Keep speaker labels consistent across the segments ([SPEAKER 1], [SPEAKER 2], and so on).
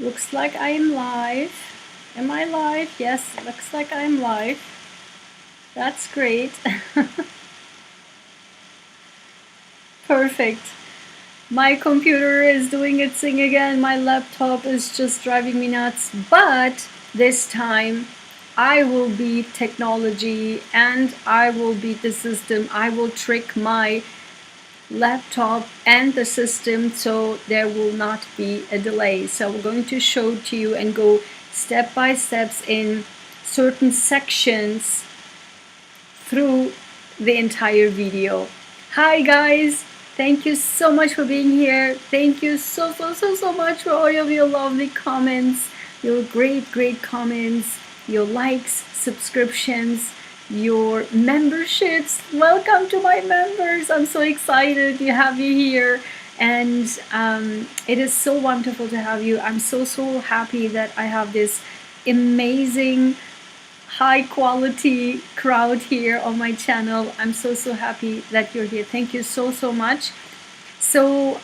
[SPEAKER 1] Looks like I'm live. Am I live? Yes, looks like I'm live. That's great. Perfect. My computer is doing its thing again. My laptop is just driving me nuts. But this time, I will beat technology and I will beat the system. I will trick my laptop and the system so there will not be a delay. So we're going to show to you and go step by steps in certain sections through the entire video. Hi guys, thank you so much for being here. Thank you so much for all of your lovely comments, your great comments, your likes, subscriptions, your memberships. Welcome to my members. I'm so excited to have you here, and it is so wonderful to have you. I'm so happy that I have this amazing high quality crowd here on my channel. I'm so happy that you're here. Thank you so much. So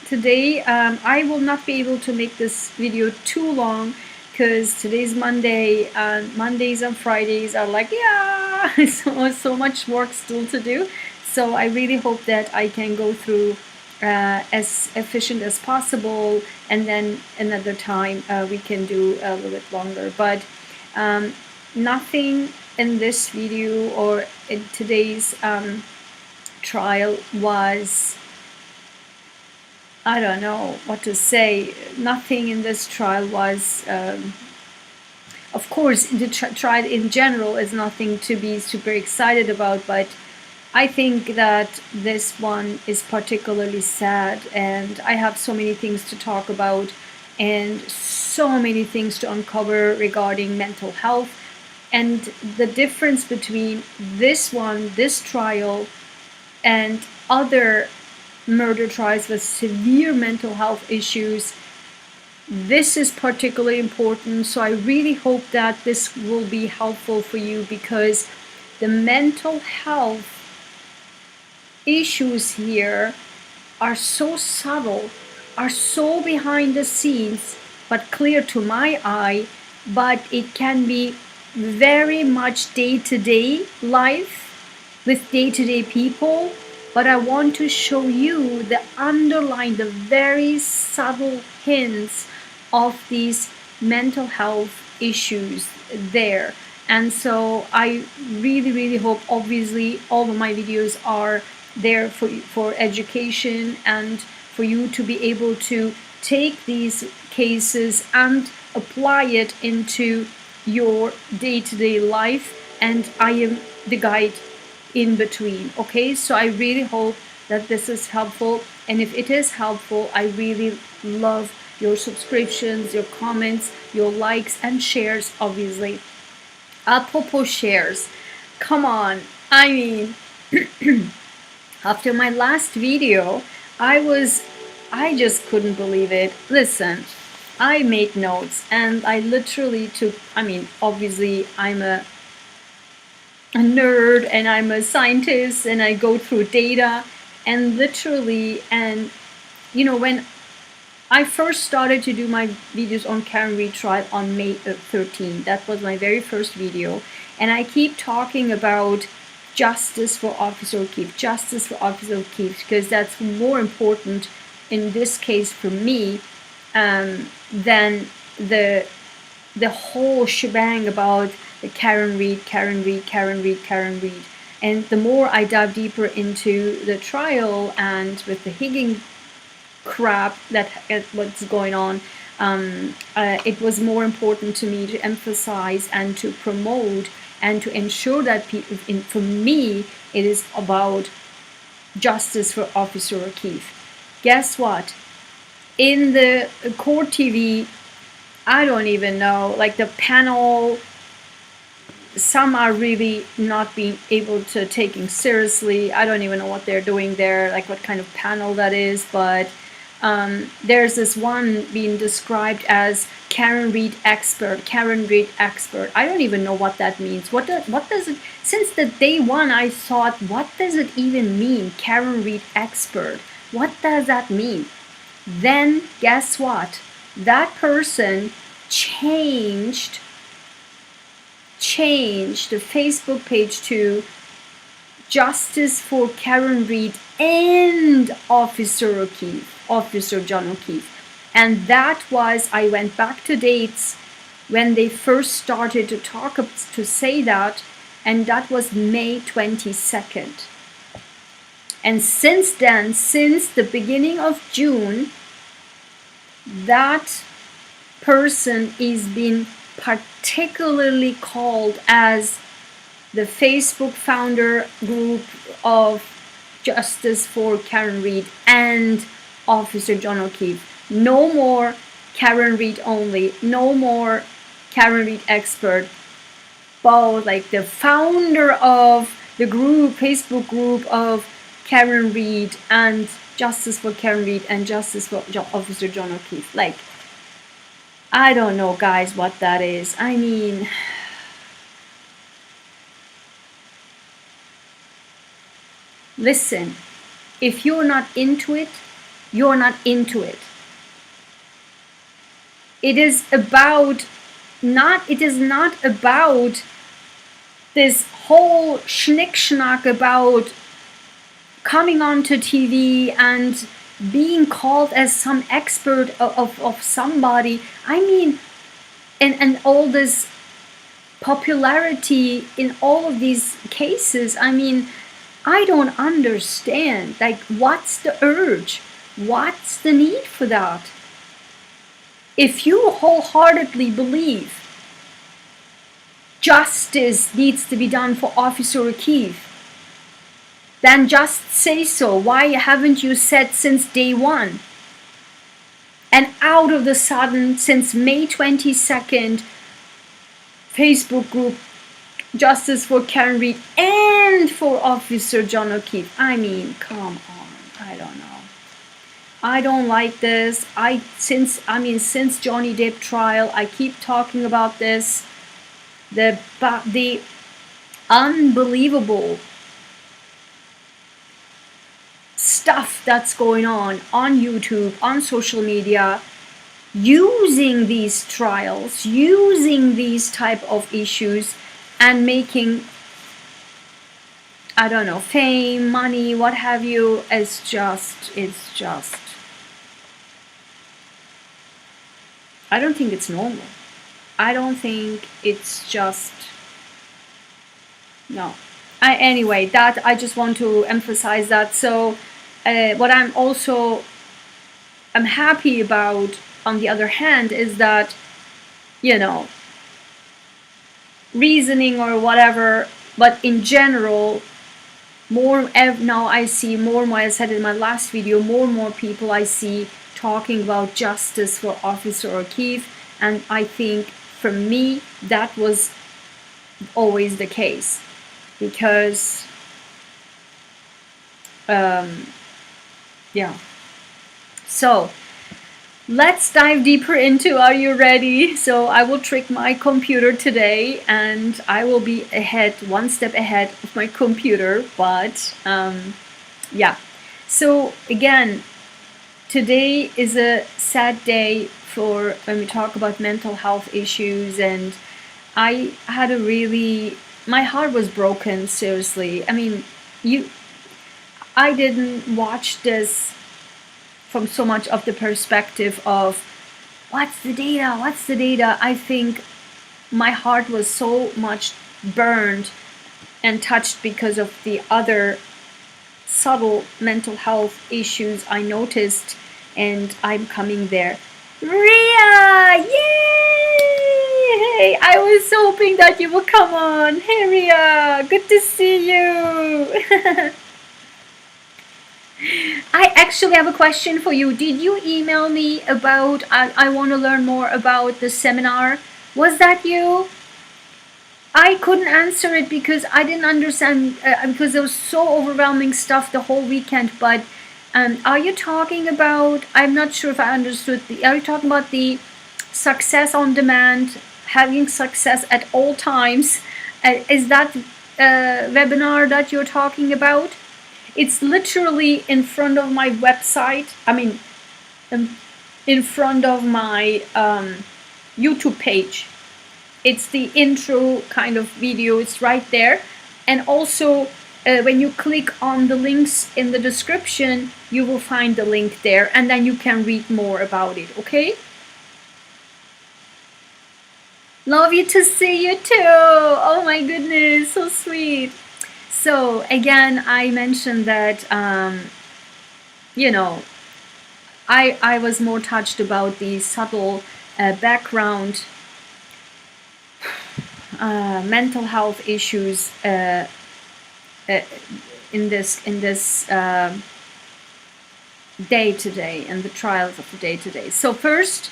[SPEAKER 1] today I will not be able to make this video too long because today's Monday and Mondays and Fridays are like, yeah, so much work still to do. So I really hope that I can go through as efficient as possible, and then another time we can do a little bit longer. But nothing in this video or in today's trial was, I don't know what to say. Nothing in this trial was, of course, the trial in general is nothing to be super excited about, but I think that this one is particularly sad, and I have so many things to talk about and so many things to uncover regarding mental health and the difference between this one, this trial, and other murder trials with severe mental health issues. This is particularly important, so I really hope that this will be helpful for you, because the mental health issues here are so subtle, are so behind the scenes, but clear to my eye, but it can be very much day-to-day life with day-to-day people. But I want to show you the underlying, the very subtle hints of these mental health issues there. And so I really hope, obviously all of my videos are there for education and for you to be able to take these cases and apply it into your day-to-day life, and I am the guide in between. Okay, so I really hope that this is helpful, and if it is helpful, I really love your subscriptions, your comments, your likes and shares, obviously. Apropos shares, come on, I mean after my last video, I just couldn't believe it. Listen, I made notes and I literally took, I mean, obviously I'm a nerd and I'm a scientist and I go through data and literally, and you know, when I first started to do my videos on Karen Read trial on May 13th, that was my very first video, and I keep talking about justice for Officer O'Keefe, justice for Officer O'Keefe, because that's more important in this case for me than the whole shebang about the Karen Read. And the more I dive deeper into the trial and with the Higgins crap that what's going on, it was more important to me to emphasize and to promote and to ensure that for me, it is about justice for Officer O'Keefe. Guess what? In the court TV, I don't even know, like the panel, some are really not being able to taking seriously. I don't even know what they're doing there, like what kind of panel that is, but there's this one being described as Karen Read expert. I don't even know what that means. What does it, since the day one I thought, what does it even mean, Karen Read expert? What does that mean? Then guess what? that person changed the Facebook page to Justice for Karen Reed and Officer John O'Keefe. And that was, I went back to dates when they first started to say that, and that was May 22nd. And since then, since the beginning of June, that person is being particularly called as the Facebook founder group of Justice for Karen Reed and Officer John O'Keefe. No more Karen Reed only, no more Karen Reed expert. Both, like the founder of the group, Facebook group of Karen Reed and Justice for Karen Reed and Justice for Officer John O'Keefe. Like, I don't know, guys, what that is. I mean, listen, if you're not into it, you're not into it. It is not about this whole schnick-schnack about coming onto TV and being called as some expert of somebody. I mean, and all this popularity in all of these cases. I mean, I don't understand. Like, what's the urge? What's the need for that? If you wholeheartedly believe justice needs to be done for Officer O'Keefe, then just say so. Why haven't you said since day one? And out of the sudden, since May 22nd, Facebook group Justice for Karen Reed and for Officer John O'Keefe. I mean, come on. I don't know. I don't like this. Since Johnny Depp trial, I keep talking about this. The unbelievable stuff that's going on YouTube, on social media, using these trials, using these type of issues and making, I don't know, fame, money, what have you. It's just, I don't think it's normal. I don't think it's just, no. Anyway, that I just want to emphasize that. So what I'm happy about, on the other hand, is that, you know, reasoning or whatever, but in general, now I see more and more, I said in my last video, more and more people I see talking about justice for Officer O'Keefe, and I think for me that was always the case, because yeah. So let's dive deeper into, are you ready? So I will trick my computer today, and I will be one step ahead of my computer, but yeah. So again, today is a sad day for when we talk about mental health issues, and I had my heart was broken, seriously. I mean, I didn't watch this from so much of the perspective of what's the data. I think my heart was so much burned and touched because of the other subtle mental health issues I noticed, and I'm coming there. Ria! Yay! I was hoping that you would come on. Hey Ria, good to see you. I actually have a question for you. Did you email me about, I want to learn more about the seminar? Was that you? I couldn't answer it because I didn't understand, because there was so overwhelming stuff the whole weekend. But are you talking about, I'm not sure if I understood, are you talking about the success on demand, having success at all times? Is that webinar that you're talking about? It's literally in front of my website. I mean, in front of my YouTube page. It's the intro kind of video, it's right there. And also when you click on the links in the description, you will find the link there, and then you can read more about it, okay? Love you to see you too. Oh my goodness, so sweet. So again, I mentioned that you know, I was more touched about the subtle background mental health issues in this day to day, and the trials of the day to day. So first,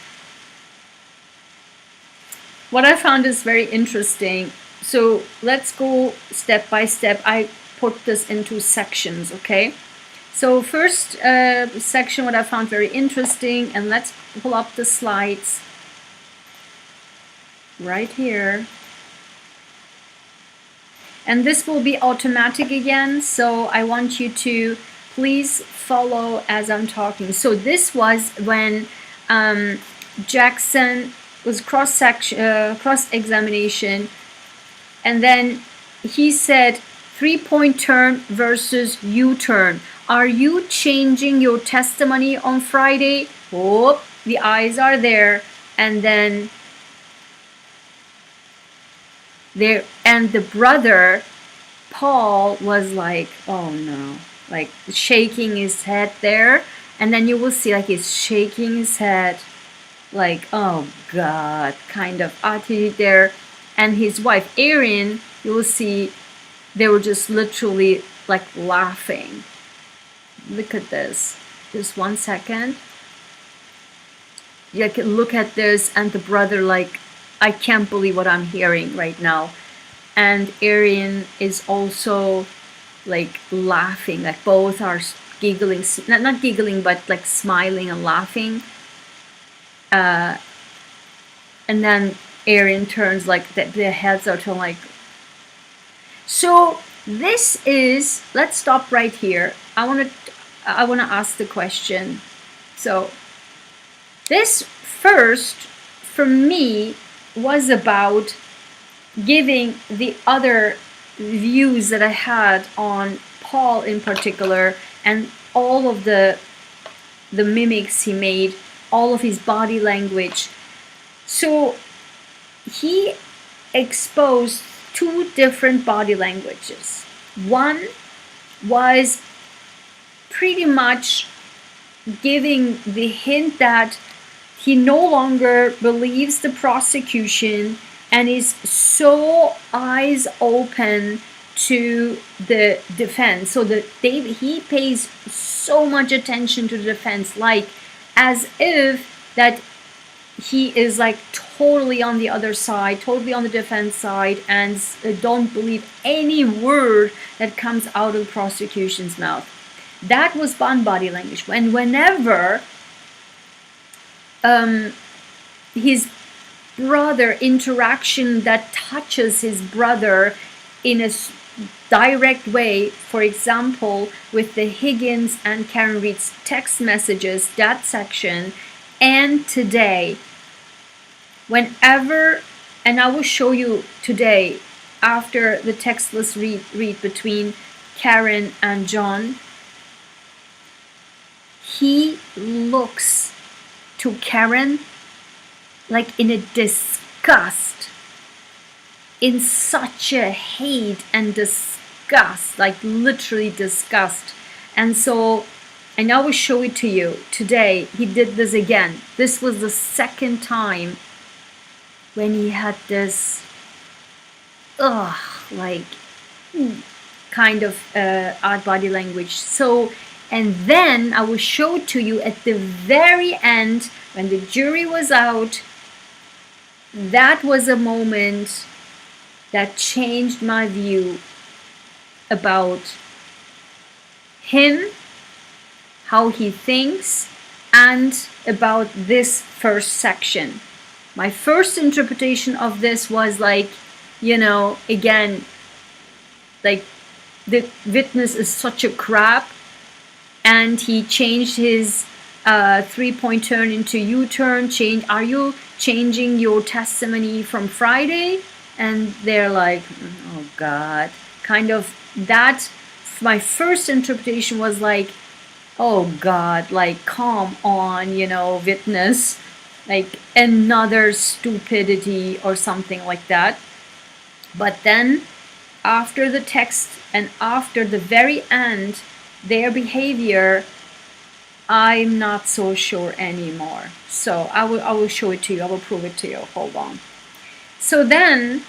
[SPEAKER 1] what I found is very interesting. So let's go step by step. I put this into sections, okay? So first section, what I found very interesting, and let's pull up the slides right here. And this will be automatic again, so I want you to please follow as I'm talking. So this was when Jackson was cross-examination, and then he said 3-point turn versus U-turn. Are you changing your testimony on Friday? Oh, the eyes are there, and then there, and the brother Paul was like, oh no, like shaking his head there, and then you will see like he's shaking his head like, oh God, kind of attitude there. And his wife Erin, you will see they were just literally like laughing. Look at this, just 1 second. You can look at this, and the brother like, I can't believe what I'm hearing right now. And Erin is also like laughing, like both are giggling, not giggling, but like smiling and laughing. And then Erin turns like, their heads are turned like. So this is, let's stop right here. I want to ask the question. So this first, for me, was about giving the other views that I had on Paul in particular, and all of the mimics he made, all of his body language. So he exposed 2 different body languages. One was pretty much giving the hint that he no longer believes the prosecution and is so eyes open to the defense. So he pays so much attention to the defense, like as if that he is like totally on the other side, totally on the defense side, and don't believe any word that comes out of the prosecution's mouth. That was one body language. And whenever his brother interaction that touches his brother in a direct way, for example, with the Higgins and Karen Reed's text messages, that section, and today, whenever, and I will show you today after the textless read between Karen and John, he looks to Karen like in a disgust, in such a hate and disgust, like literally disgust. And so, and I will show it to you today. He did this again. This was the second time when he had this like kind of odd body language. So, and then I will show it to you at the very end when the jury was out. That was a moment that changed my view about him, how he thinks, and about this first section. My first interpretation of this was like, you know, again, like the witness is such a crap, and he changed his 3-point turn into U-turn. Change. Are you changing your testimony from Friday? And they're like, oh God, kind of that. My first interpretation was like, oh God, like, come on, you know, witness, like another stupidity or something like that. But then after the text and after the very end, their behavior, I'm not so sure anymore. So I will show it to you. I will prove it to you. Hold on. So then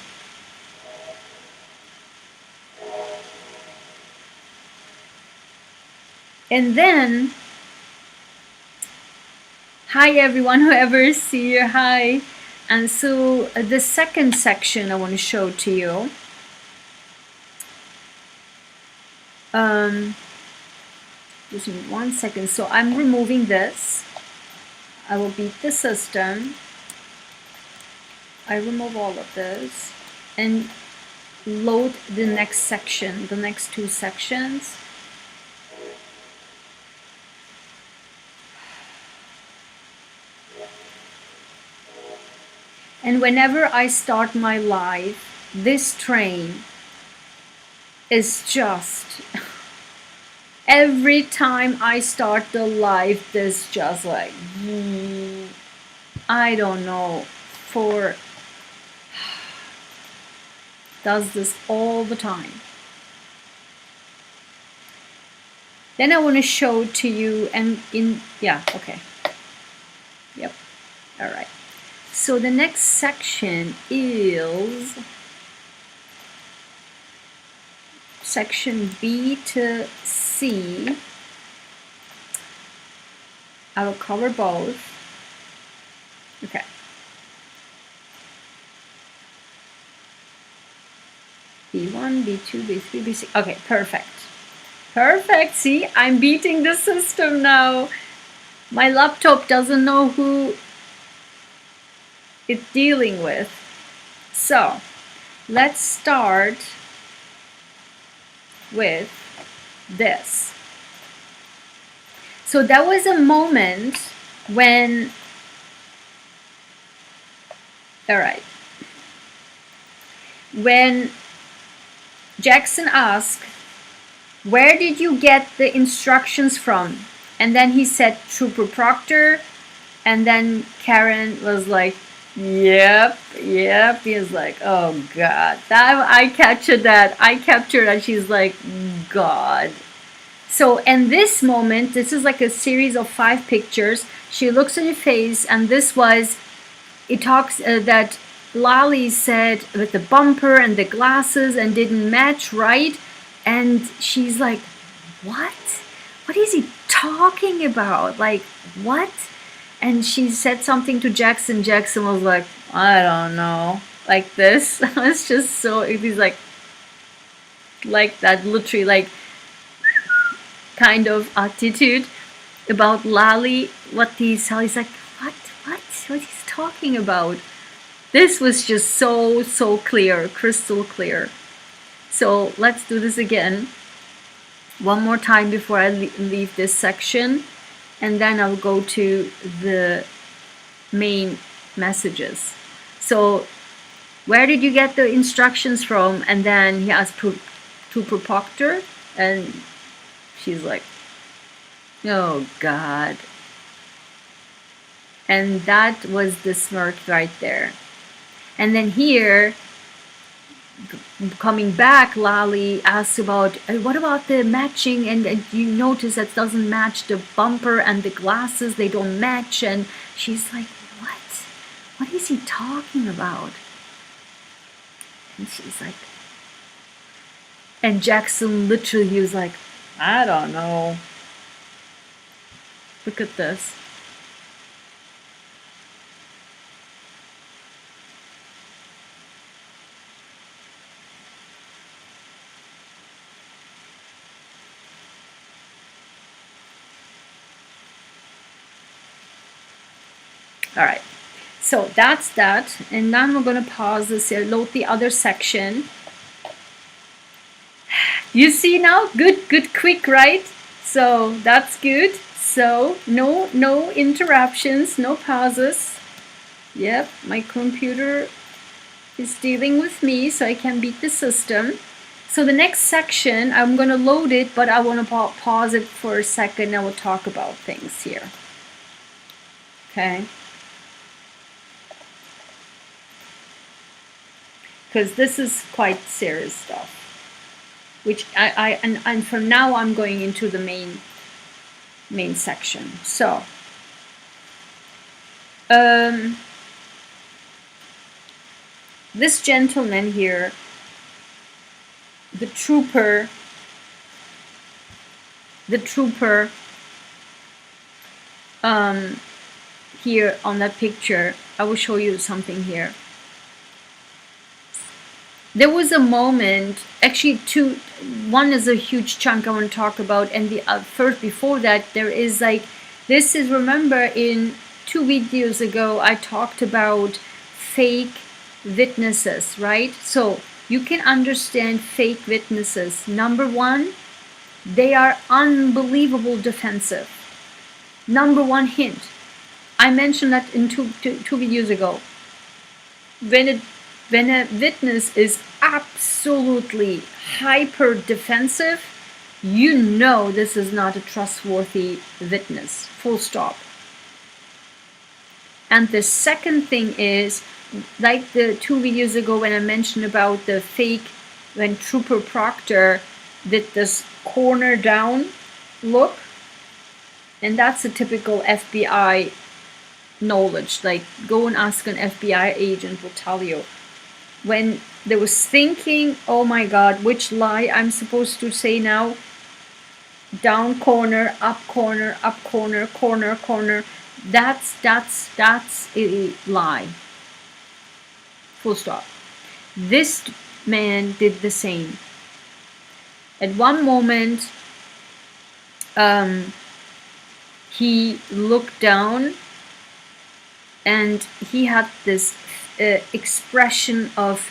[SPEAKER 1] hi everyone, whoever is here, hi. And so the second section I want to show to you. Just need 1 second. So I'm removing this. I will beat the system. I remove all of this and load the next section, the next 2 sections. And whenever I start my live, this train is just every time I start the live, this just like, I don't know, does this all the time. Then I want to show to you, and okay. Yep. All right. So the next section is section B to C. I will cover both. Okay. B1, B2, B3, B6. Okay, perfect. Perfect. See, I'm beating the system now. My laptop doesn't know who it's dealing with. So let's start with this. So that was a moment when, all right, when Jackson asked, where did you get the instructions from? And then he said, Trooper Proctor. And then Karen was like, yep. He was like, oh God. I captured that. She's like, God. So in this moment, this is like a series of 5 pictures. She looks at your face, and this was, it talks that Lali said with the bumper and the glasses and didn't match, right? And she's like, what? What is he talking about? Like, what? And she said something to Jackson. Jackson was like, I don't know. Like this. It's just so, he's like that, literally, like, kind of attitude about Lali. He's like, what he's talking about. This was just so clear, crystal clear. So let's do this again one more time before I leave this section, and then I'll go to the main messages. So where did you get the instructions from? And then he asked Trooper Proctor, and she's like, oh God. And that was the smirk right there. And then here, coming back, Lali asks about, what about the matching? And you notice that doesn't match the bumper and the glasses, they don't match. And she's like, what is he talking about? And she's like, and Jackson literally, he was like, I don't know. Look at this. All right, so that's that. And now we're going to pause this here, load the other section. You see now? Good, quick, right? So that's good. So no interruptions, no pauses. Yep, my computer is dealing with me so I can beat the system. So the next section, I'm going to load it, but I want to pause it for a second. I will talk about things here. Okay. Because this is quite serious stuff. Which and from now I'm going into the main section. So this gentleman here, the trooper here on that picture, I will show you something here. There was a moment, actually one is a huge chunk I want to talk about, and the first before that there is like, this is, remember in 2 videos ago I talked about fake witnesses, right? So you can understand fake witnesses. Number one, they are unbelievable defensive. Number one hint, I mentioned that in two videos ago. When a witness is absolutely hyper defensive, you know this is not a trustworthy witness, full stop. And the second thing is, like the 2 videos ago when I mentioned about the fake, when Trooper Proctor did this corner down look, and that's a typical FBI knowledge, like go and ask an FBI agent, will tell you. When they was thinking, oh my god, which lie I'm supposed to say now, down corner, up corner, up corner, corner, corner, that's a lie. Full stop. This man did the same. At one moment, he looked down and he had this expression of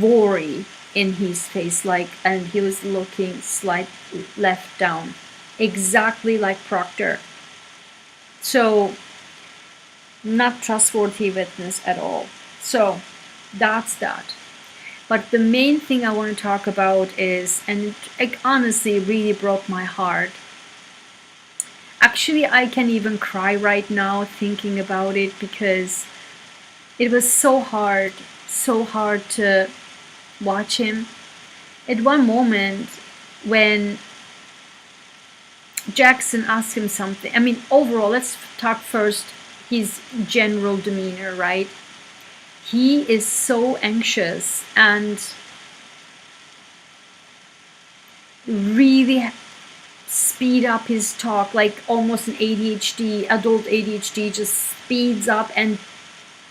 [SPEAKER 1] worry in his face, like, and he was looking slightly left down, exactly like Proctor. So not trustworthy witness at all. So that's that. But the main thing I want to talk about is, and it honestly really broke my heart. Actually, I can even cry right now thinking about it, because it was so hard to watch him. At one moment when Jackson asked him something, I mean, overall, let's talk first his general demeanor, right? He is so anxious and really speed up his talk, like almost an ADHD, adult ADHD, just speeds up and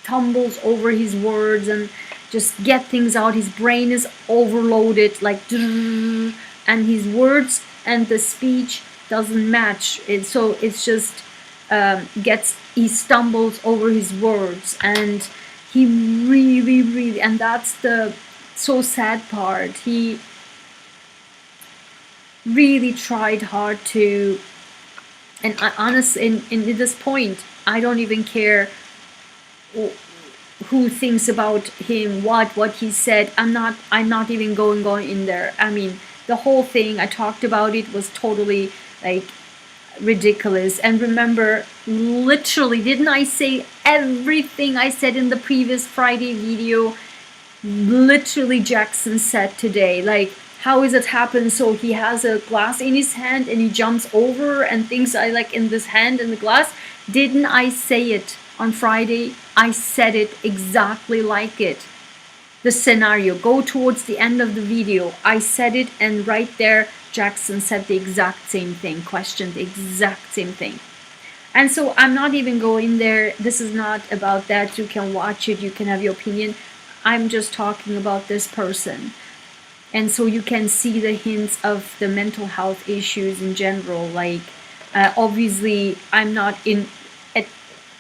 [SPEAKER 1] tumbles over his words and just get things out. His brain is overloaded, like, and his words and the speech doesn't match it, so it's just he stumbles over his words, and he really, and that's the so sad part, he really tried hard to, and I honestly, in this point, I don't even care who thinks about him, what he said. I'm not even going in there. I mean, the whole thing, I talked about it, was totally like ridiculous. And remember, literally, didn't I say everything I said in the previous Friday video? Literally, Jackson said today, like, how is it happen? So he has a glass in his hand and he jumps over and things I like in this hand in the glass. Didn't I say it on Friday? I said it exactly like it. The scenario, go towards the end of the video. I said it, and right there, Jackson said the exact same thing, questioned the exact same thing. And so I'm not even going there. This is not about that. You can watch it. You can have your opinion. I'm just talking about this person. And so you can see the hints of the mental health issues in general. Like, obviously, I'm not in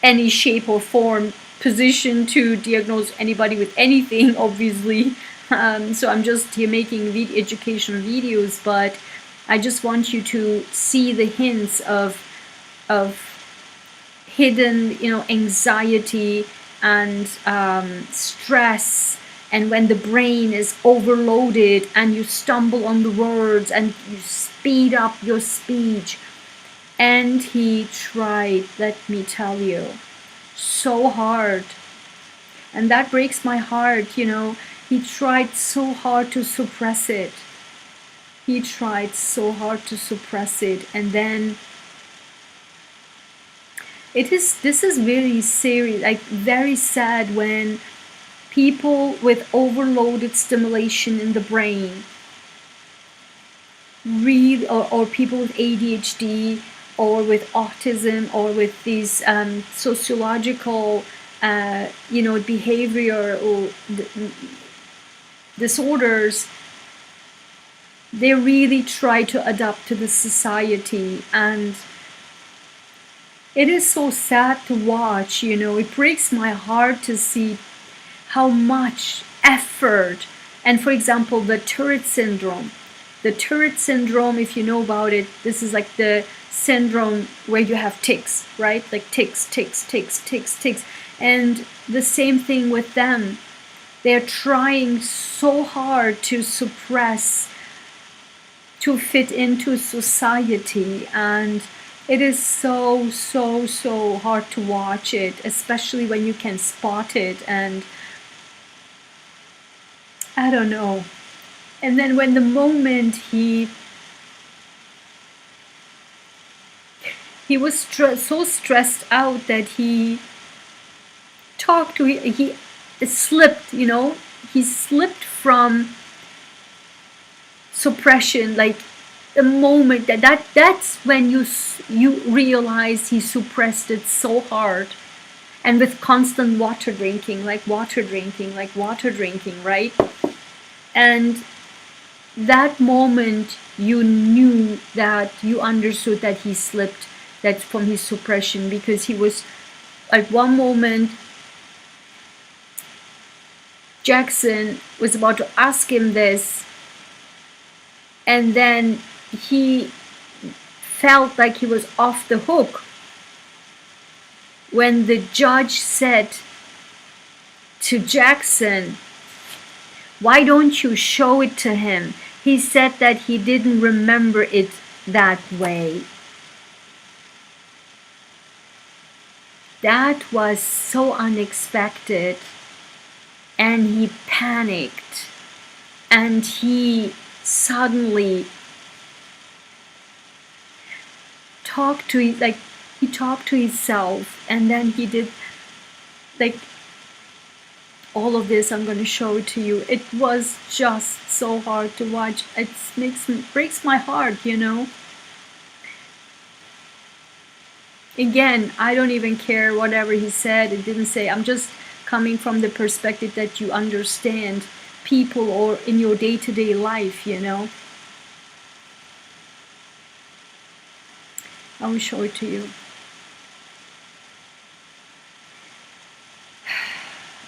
[SPEAKER 1] any shape or form position to diagnose anybody with anything, obviously. So I'm just here making educational videos, but I just want you to see the hints of of hidden, anxiety and stress, and when the brain is overloaded and you stumble on the words and you speed up your speech. And he tried, let me tell you, so hard. And that breaks my heart, He tried so hard to suppress it. He tried so hard to suppress it. And then this is very serious, like very sad when people with overloaded stimulation in the brain really, or people with ADHD or with autism or with these sociological behavior or disorders, they really try to adapt to the society. And it is so sad to watch, it breaks my heart to see how much effort. And for example, the Tourette syndrome. The Tourette syndrome, if you know about it, this is like the syndrome where you have tics, right? Like tics, tics, tics, tics, tics. And the same thing with them. They're trying so hard to suppress, to fit into society. And it is so, so, so hard to watch it, especially when you can spot it. And I don't know. And then when the moment he was so stressed out that he slipped, he slipped from suppression. Like the moment that's when you realize he suppressed it so hard, and with constant water drinking, right? And that moment you knew that you understood that he slipped that from his suppression, because he was like, one moment Jackson was about to ask him this, and then he felt like he was off the hook when the judge said to Jackson, why don't you show it to him? He said that he didn't remember it that way. That was so unexpected. And he panicked. And he suddenly talked to himself, and then he did all of this. I'm going to show it to you. It was just so hard to watch. It breaks my heart, Again, I don't even care whatever he said. It didn't say. I'm just coming from the perspective that you understand people or in your day-to-day life, I will show it to you.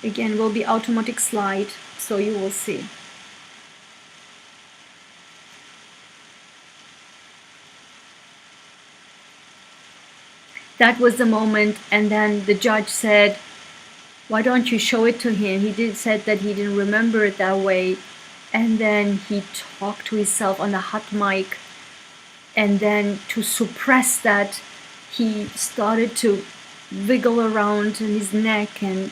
[SPEAKER 1] Again, will be automatic slide, so you will see. That was the moment, and then the judge said, why don't you show it to him? He said that he didn't remember it that way. And then he talked to himself on the hot mic, and then to suppress that, he started to wiggle around in his neck, and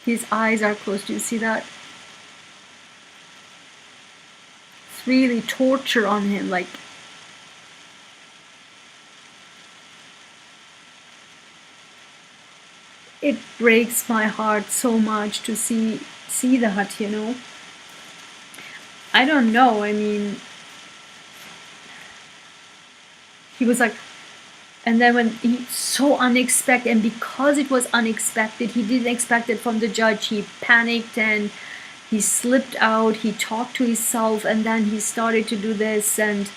[SPEAKER 1] his eyes are closed. Do you see that? It's really torture on him. Like, it breaks my heart so much to see that, I don't know. I mean, he was like, and then when he so unexpected, and because it was unexpected, he didn't expect it from the judge, he panicked and he slipped out. He talked to himself, and then he started to do this, and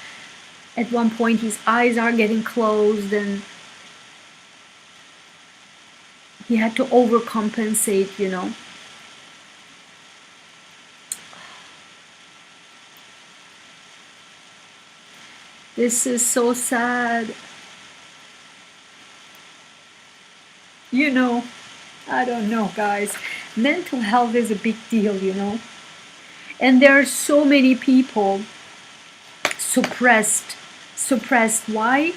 [SPEAKER 1] at one point his eyes are getting closed, and he had to overcompensate, This is so sad. You know, I don't know, guys. Mental health is a big deal, you know. And there are so many people suppressed. Suppressed. Why?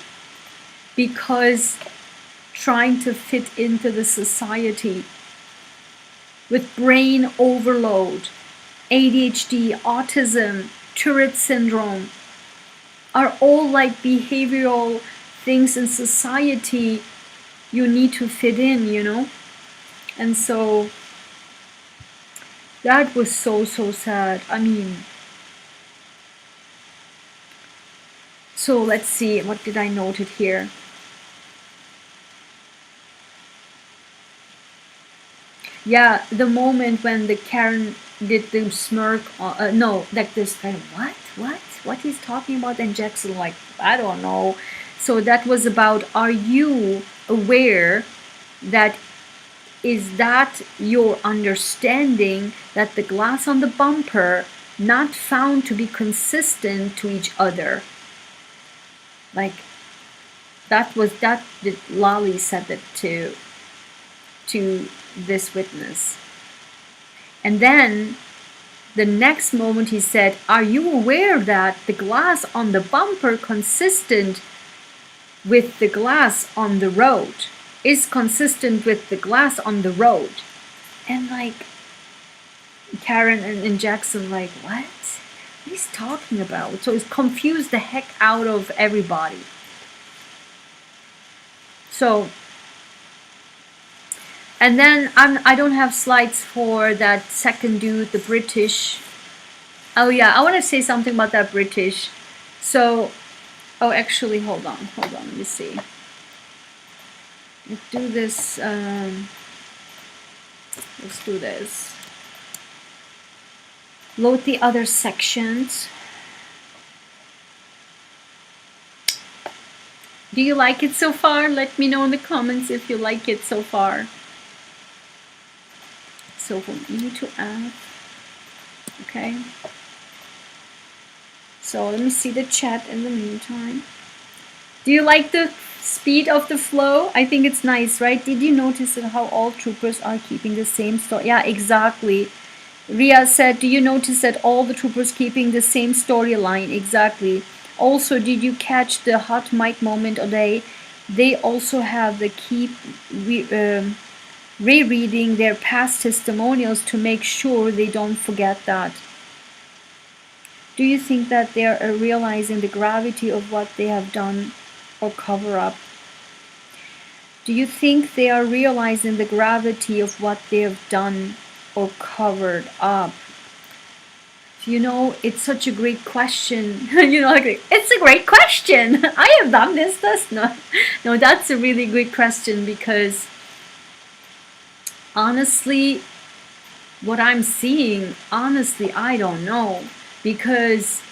[SPEAKER 1] Because trying to fit into the society with brain overload, ADHD, autism, Tourette syndrome are all like behavioral things in society you need to fit in, you know. And so that was so sad. I mean, so let's see, what did I note it here? Yeah, the moment when the Karen did the smirk, no, like this kind of, what he's talking about, and Jackson like, I don't know. So that was about, are you aware that, is that your understanding that the glass on the bumper not found to be consistent to each other? Like, that Lolly said it to this witness. And then the next moment he said, are you aware that the glass on the bumper consistent with the glass on the road is consistent with the glass on the road? And like Karen and Jackson like, what he's talking about? So it's confused the heck out of everybody. So, and then I don't have slides for that second dude, the British. Oh yeah, I want to say something about that British. So, oh actually, hold on, let me see. Let's do this, let's do this. Load the other sections. Do you like it so far? Let me know in the comments if you like it so far. So from E to F, okay. So let me see the chat in the meantime. Do you like the speed of the flow? I think it's nice, right? Did you notice that how all troopers are keeping the same story? Yeah, exactly. Ria said, do you notice that all the troopers keeping the same storyline? Exactly. Also, did you catch the hot mic moment today? They also have the keep rereading their past testimonials to make sure they don't forget that. Do you think that they are realizing the gravity of what they have done or cover up? Do you think they are realizing the gravity of what they have done or covered up? You know, it's such a great question. You know, like, it's a great question. I have done this. No, that's a really good question, because honestly, what I'm seeing, honestly, I don't know. Because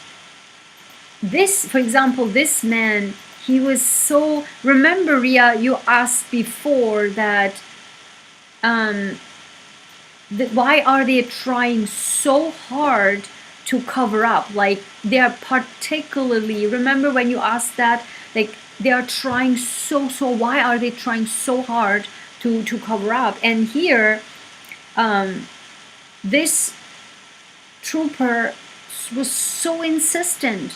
[SPEAKER 1] this, for example, this man, he was so, remember Ria, you asked before that, why are they trying so hard to cover up? Like, they are particularly, remember when you asked that, like, they are trying why are they trying so hard to cover up? And here, this trooper was so insistent.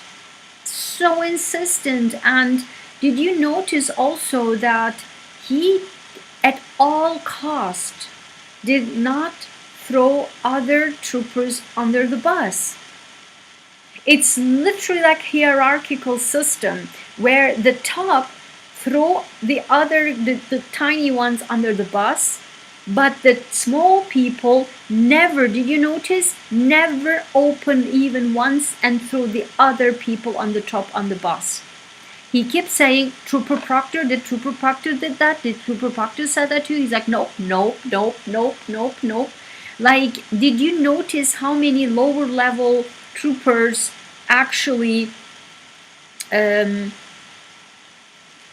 [SPEAKER 1] And did you notice also that he at all cost did not throw other troopers under the bus? It's literally like hierarchical system where the top throw the tiny ones under the bus, but the small people never, did you notice, never open even once and throw the other people on the top on the bus. He kept saying, Trooper Proctor, did Trooper Proctor did that? Did Trooper Proctor said that to you? He's like, nope. Like, did you notice how many lower level troopers actually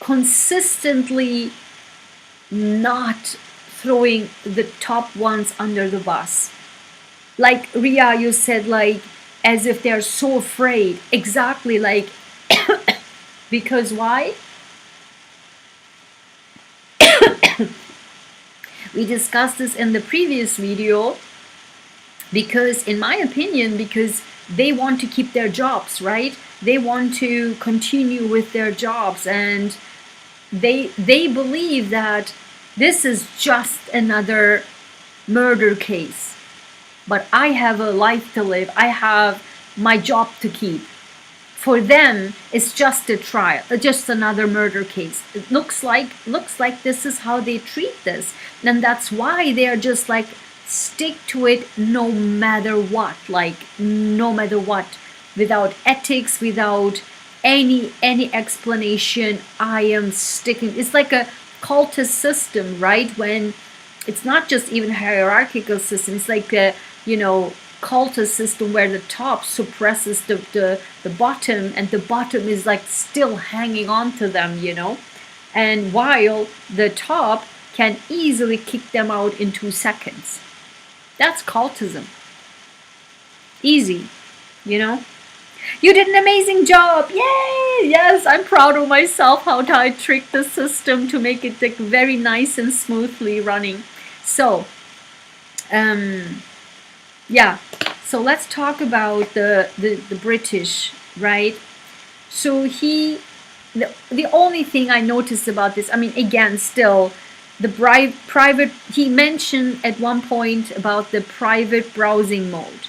[SPEAKER 1] consistently not throwing the top ones under the bus? Like Ria, you said, like, as if they're so afraid. Exactly, like Because why? We discussed this in the previous video. Because in my opinion, because they want to keep their jobs, right? They want to continue with their jobs, and they believe that this is just another murder case. But I have a life to live. I have my job to keep. For them, it's just a trial, just another murder case. It looks like this is how they treat this. And that's why they're just like, stick to it no matter what, like no matter what, without ethics, without any explanation. I am sticking. It's like a cultist system, right? When it's not just even hierarchical system, it's like a, you know, cultist system where the top suppresses the bottom, and the bottom is like still hanging on to them, you know, and while the top can easily kick them out in 2 seconds. That's cultism. Easy, you know. You did an amazing job. Yay! Yes, I'm proud of myself how I tricked the system to make it like very nice and smoothly running. So, yeah. So let's talk about the British, right? So the only thing I noticed about this, I mean, again, still, the private, he mentioned at one point about the private browsing mode.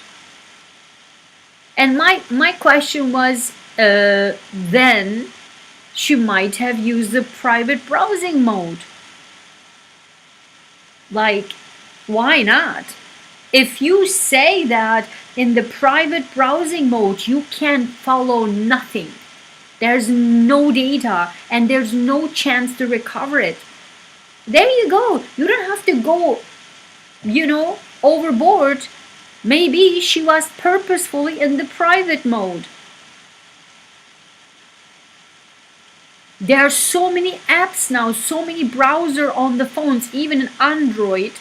[SPEAKER 1] And my question was, then she might have used the private browsing mode. Like, why not? If you say that in the private browsing mode, you can follow nothing. There's no data and there's no chance to recover it. There you go. You don't have to go, you know, overboard. Maybe she was purposefully in the private mode. There are so many apps now, so many browsers on the phones, even in Android,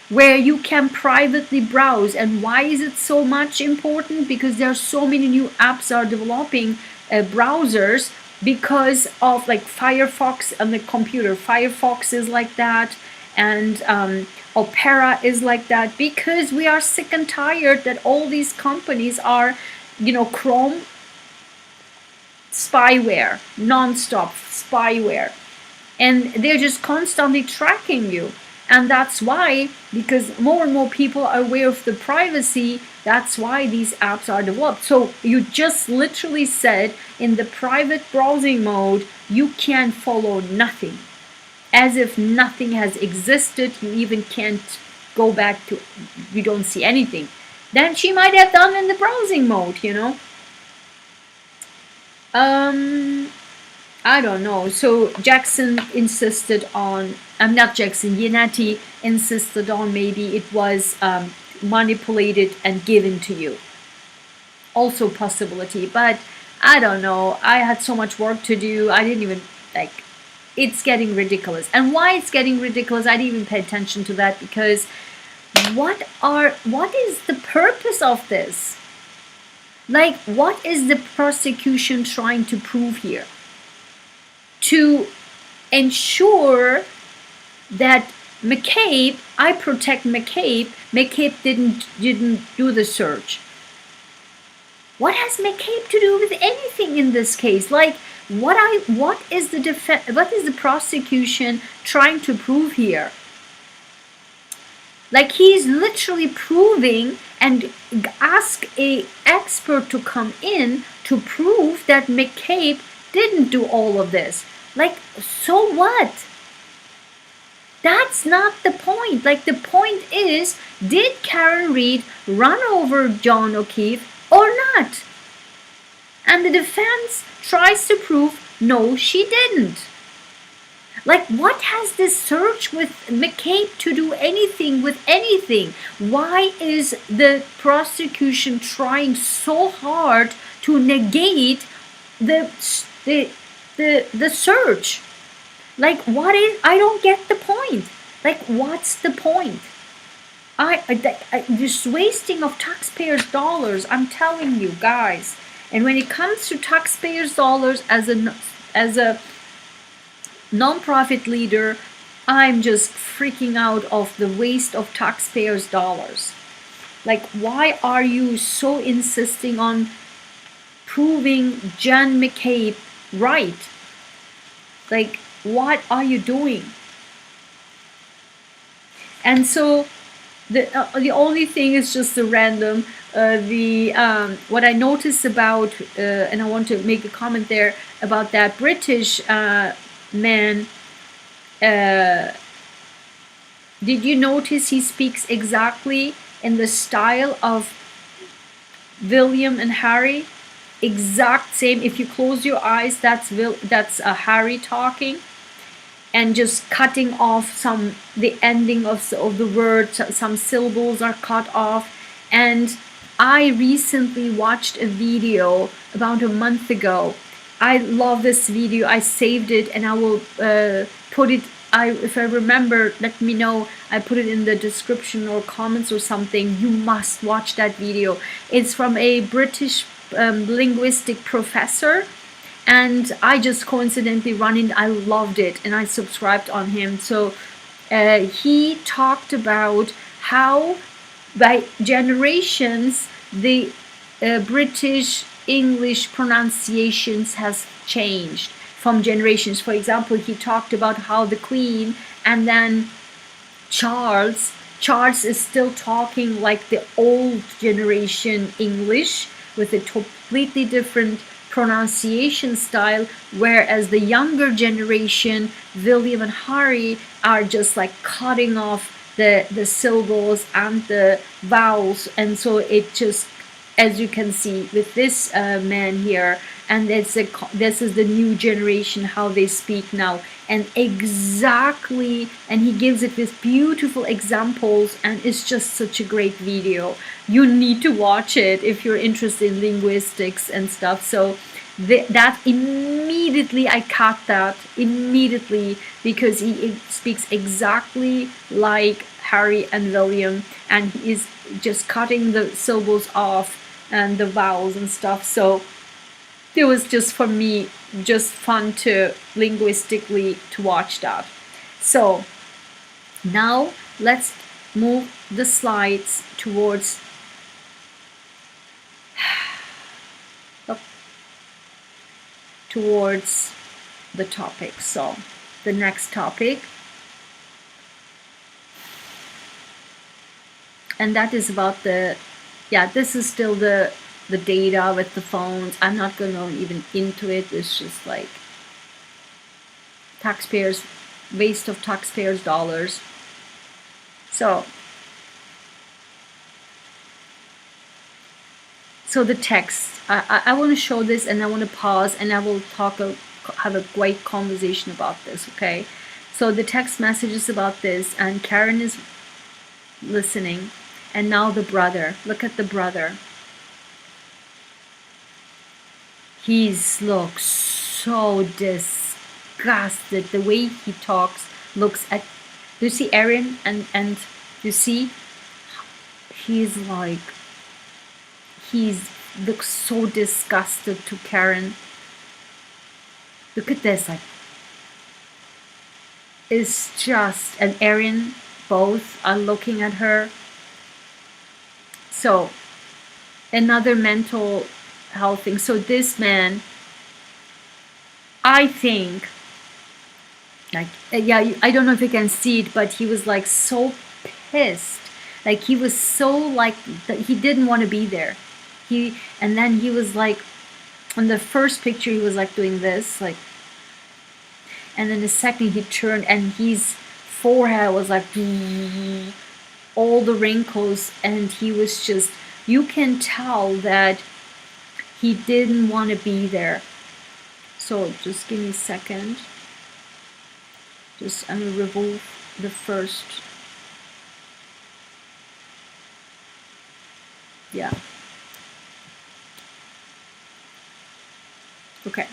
[SPEAKER 1] where you can privately browse. And why is it so much important? Because there are so many new apps are developing browsers, because of like Firefox on the computer. Firefox is like that, and Opera is like that, because we are sick and tired that all these companies are, you know, Chrome spyware, non-stop spyware, and they're just constantly tracking you. And that's why, because more and more people are aware of the privacy, that's why these apps are developed. So you just literally said in the private browsing mode, you can follow nothing. As if nothing has existed, you even can't go back to, you don't see anything. Then she might have done in the browsing mode, you know. I don't know. So Jackson insisted on, not Jackson, Yanati insisted on maybe it was manipulated and given to you. Also possibility, but I don't know. I had so much work to do. I didn't even, like, it's getting ridiculous. And why it's getting ridiculous, I didn't even pay attention to that, because what is the purpose of this? Like, what is the prosecution trying to prove here? To ensure that McCabe, I protect McCabe didn't do the search. What has McCabe to do with anything in this case? Like, what is the prosecution trying to prove here? Like, he's literally proving and ask a expert to come in to prove that McCabe didn't do all of this. Like, so what? That's not the point. Like, the point is, did Karen Reed run over John O'Keefe or not? And the defense tries to prove, no, she didn't. Like, what has this search with McCabe to do anything with anything? Why is the prosecution trying so hard to negate the search? Like, what is, I don't get the point. Like, what's the point? This wasting of taxpayers' dollars, I'm telling you guys. And when it comes to taxpayers' dollars as as a nonprofit leader, I'm just freaking out of the waste of taxpayers' dollars. Like, why are you so insisting on proving Jan McCabe right? Like, what are you doing? And so the only thing is just the random. What I noticed about, and I want to make a comment there about that British man. Did you notice he speaks exactly in the style of William and Harry? Exact same. If you close your eyes, that's Harry talking, and just cutting off the ending of the word. Some syllables are cut off. And I recently watched a video about a month ago. I love this video. I saved it, and I will put it. If I remember, let me know. I put it in the description or comments or something. You must watch that video. It's from a British linguistic professor, and I just coincidentally run in. I loved it, and I subscribed on him. So he talked about how by generations the British English pronunciations has changed from generations. For example, he talked about how the Queen and then Charles is still talking like the old generation English with a completely different pronunciation style, whereas the younger generation, William and Harry, are just like cutting off the syllables and the vowels. And so it just, as you can see with this man here, and this is the new generation, how they speak now. And exactly, and he gives it with beautiful examples, and it's just such a great video. You need to watch it if you're interested in linguistics and stuff. So that immediately, I cut that immediately, because he speaks exactly like Harry and William, and he is just cutting the syllables off and the vowels and stuff. So it was just, for me, just fun to linguistically to watch that. So now let's move the slides towards the topic. So the next topic, and that is about this is still the data with the phones. I'm not going to go even into it. It's just like waste of taxpayers' dollars. So the text, I want to show this, and I want to pause, and I will have a great conversation about this. Okay, so the text message is about this, and Karen is listening. And now the brother, look at the brother. He looks so disgusted. The way he talks looks at. Do you see Aaron? And you see, he looks so disgusted to Karen. Look at this. Like, it's just, and Aaron, both are looking at her. So another mental health thing. So this man, I think, like, I don't know if you can see it, but he was like so pissed. Like, he was so like that he didn't want to be there. And then he was like, in the first picture he was like doing this, like, and then the second he turned, and his forehead was like all the wrinkles, and he was just, you can tell that he didn't want to be there. So just give me a second. I'm going to remove the first. Yeah. Okay.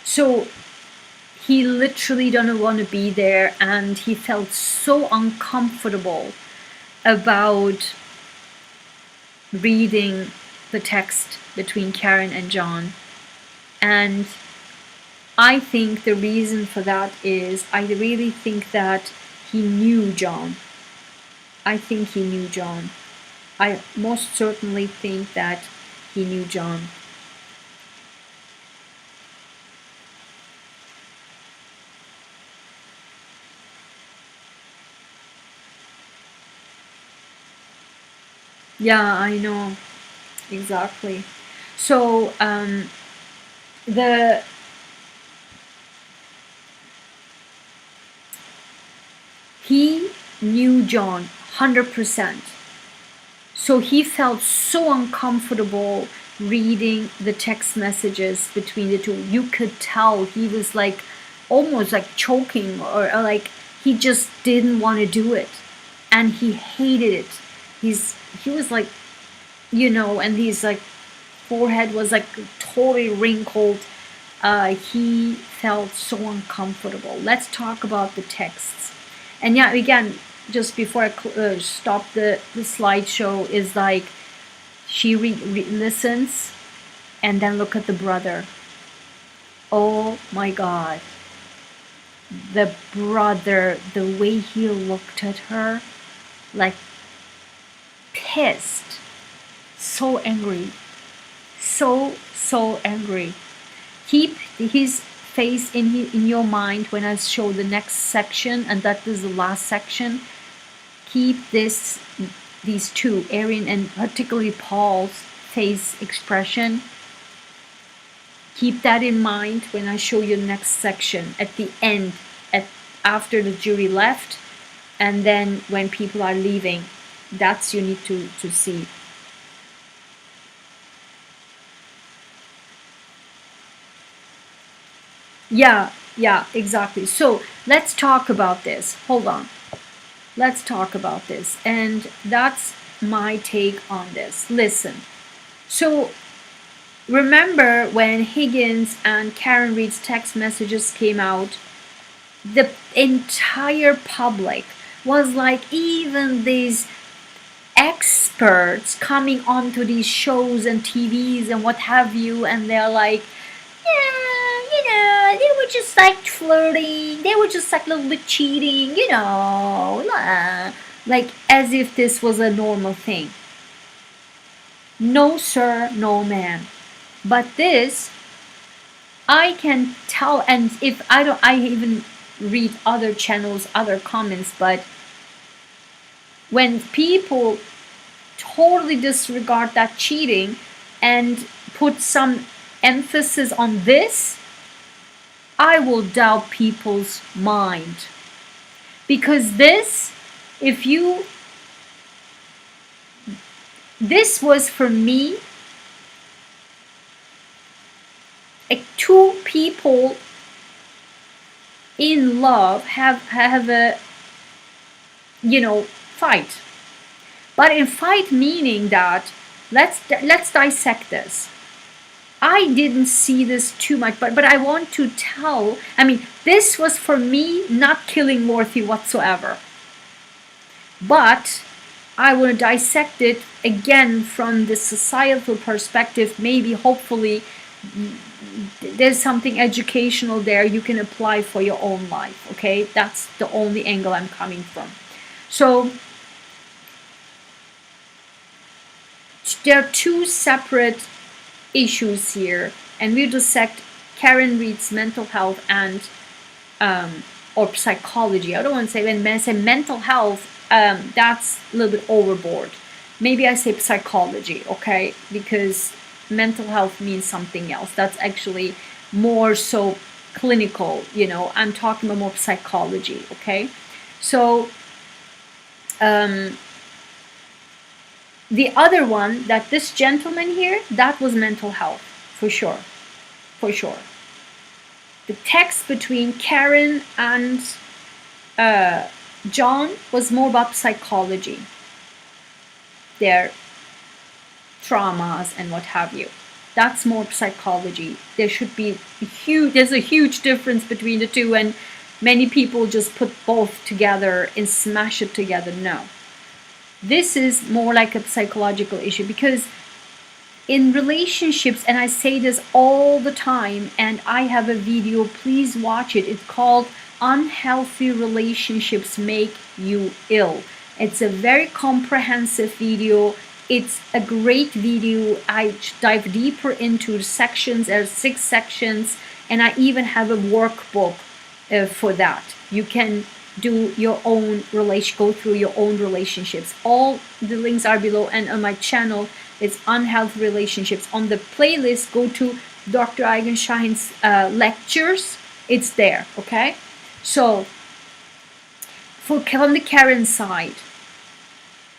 [SPEAKER 1] So he literally didn't want to be there, and he felt so uncomfortable about reading the text between Karen and John. And I think the reason for that is I really think that he knew John. I think he knew John. I most certainly think that he knew John. Yeah, I know. Exactly. So the he knew John 100%. So he felt so uncomfortable reading the text messages between the two. You could tell he was like almost like choking, or like he just didn't want to do it, and he hated it. He was like, and his like forehead was like totally wrinkled. He felt so uncomfortable. Let's talk about the texts. And yeah, again, just before I stop the slideshow, is like she listens and then look at the brother. Oh my God. The brother, the way he looked at her, like pissed, so angry, so angry. Keep his face in your mind when I show the next section, and that is the last section. Keep these two, Aaron and particularly Paul's face expression. Keep that in mind when I show you the next section at the end, after the jury left, and then when people are leaving. That's you need to see. Yeah, exactly. So let's talk about this. Hold on. Let's talk about this. And that's my take on this. Listen. So remember when Higgins and Karen Reed's text messages came out, the entire public was like, even these experts coming onto these shows and TVs and what have you, and they're like, yeah, they were just like flirting, they were just like a little bit cheating, like as if this was a normal thing. No sir, no ma'am. But this, I can tell, and if I even read other channels, other comments, but when people totally disregard that cheating and put some emphasis on this, I will doubt people's mind. Because this was for me two people in love have a fight. But in fight meaning that let's dissect this. I didn't see this too much, but I want to tell, this was for me not killing worthy whatsoever. But I will dissect it again from the societal perspective. Maybe, hopefully, there's something educational there you can apply for your own life, okay? That's the only angle I'm coming from. So there are two separate issues here, and we dissect Karen Reed's mental health and or psychology. I don't want to say, when I say mental health, that's a little bit overboard. Maybe I say psychology, okay? Because mental health means something else. That's actually more so clinical, I'm talking about more psychology, okay? So the other one, that this gentleman here, that was mental health, for sure. The text between Karen and John was more about psychology, their traumas and what have you. That's more psychology. There's a huge difference between the two, and many people just put both together and smash it together. No. This is more like a psychological issue, because in relationships, and I say this all the time, and I have a video, please watch it. It's called Unhealthy Relationships Make You Ill. It's a very comprehensive video. It's a great video. I dive deeper into sections. There are 6 sections, and I even have a workbook for that. You can do your own go through your own relationships. All the links are below, and on my channel it's Unhealthy Relationships. On the playlist, go to Dr. Ayguen Sahin's lectures. It's there, okay? So, from the Karen side,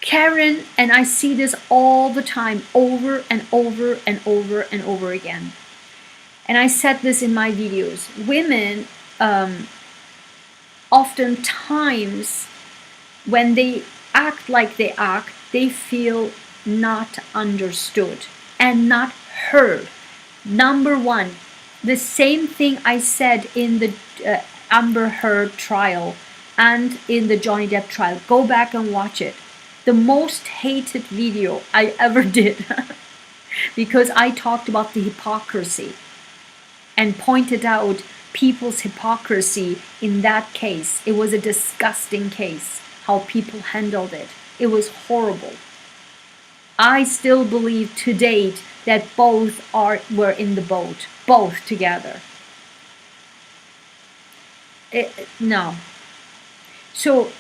[SPEAKER 1] Karen, and I see this all the time, over and over and over and over again. And I said this in my videos. Women, oftentimes, when they act like they act, they feel not understood and not heard. Number one, the same thing I said in the Amber Heard trial and in the Johnny Depp trial. Go back and watch it. The most hated video I ever did because I talked about the hypocrisy and pointed out people's hypocrisy in that case. It was a disgusting case, how people handled it. It was horrible. I still believe to date that both were in the boat, both together. No. So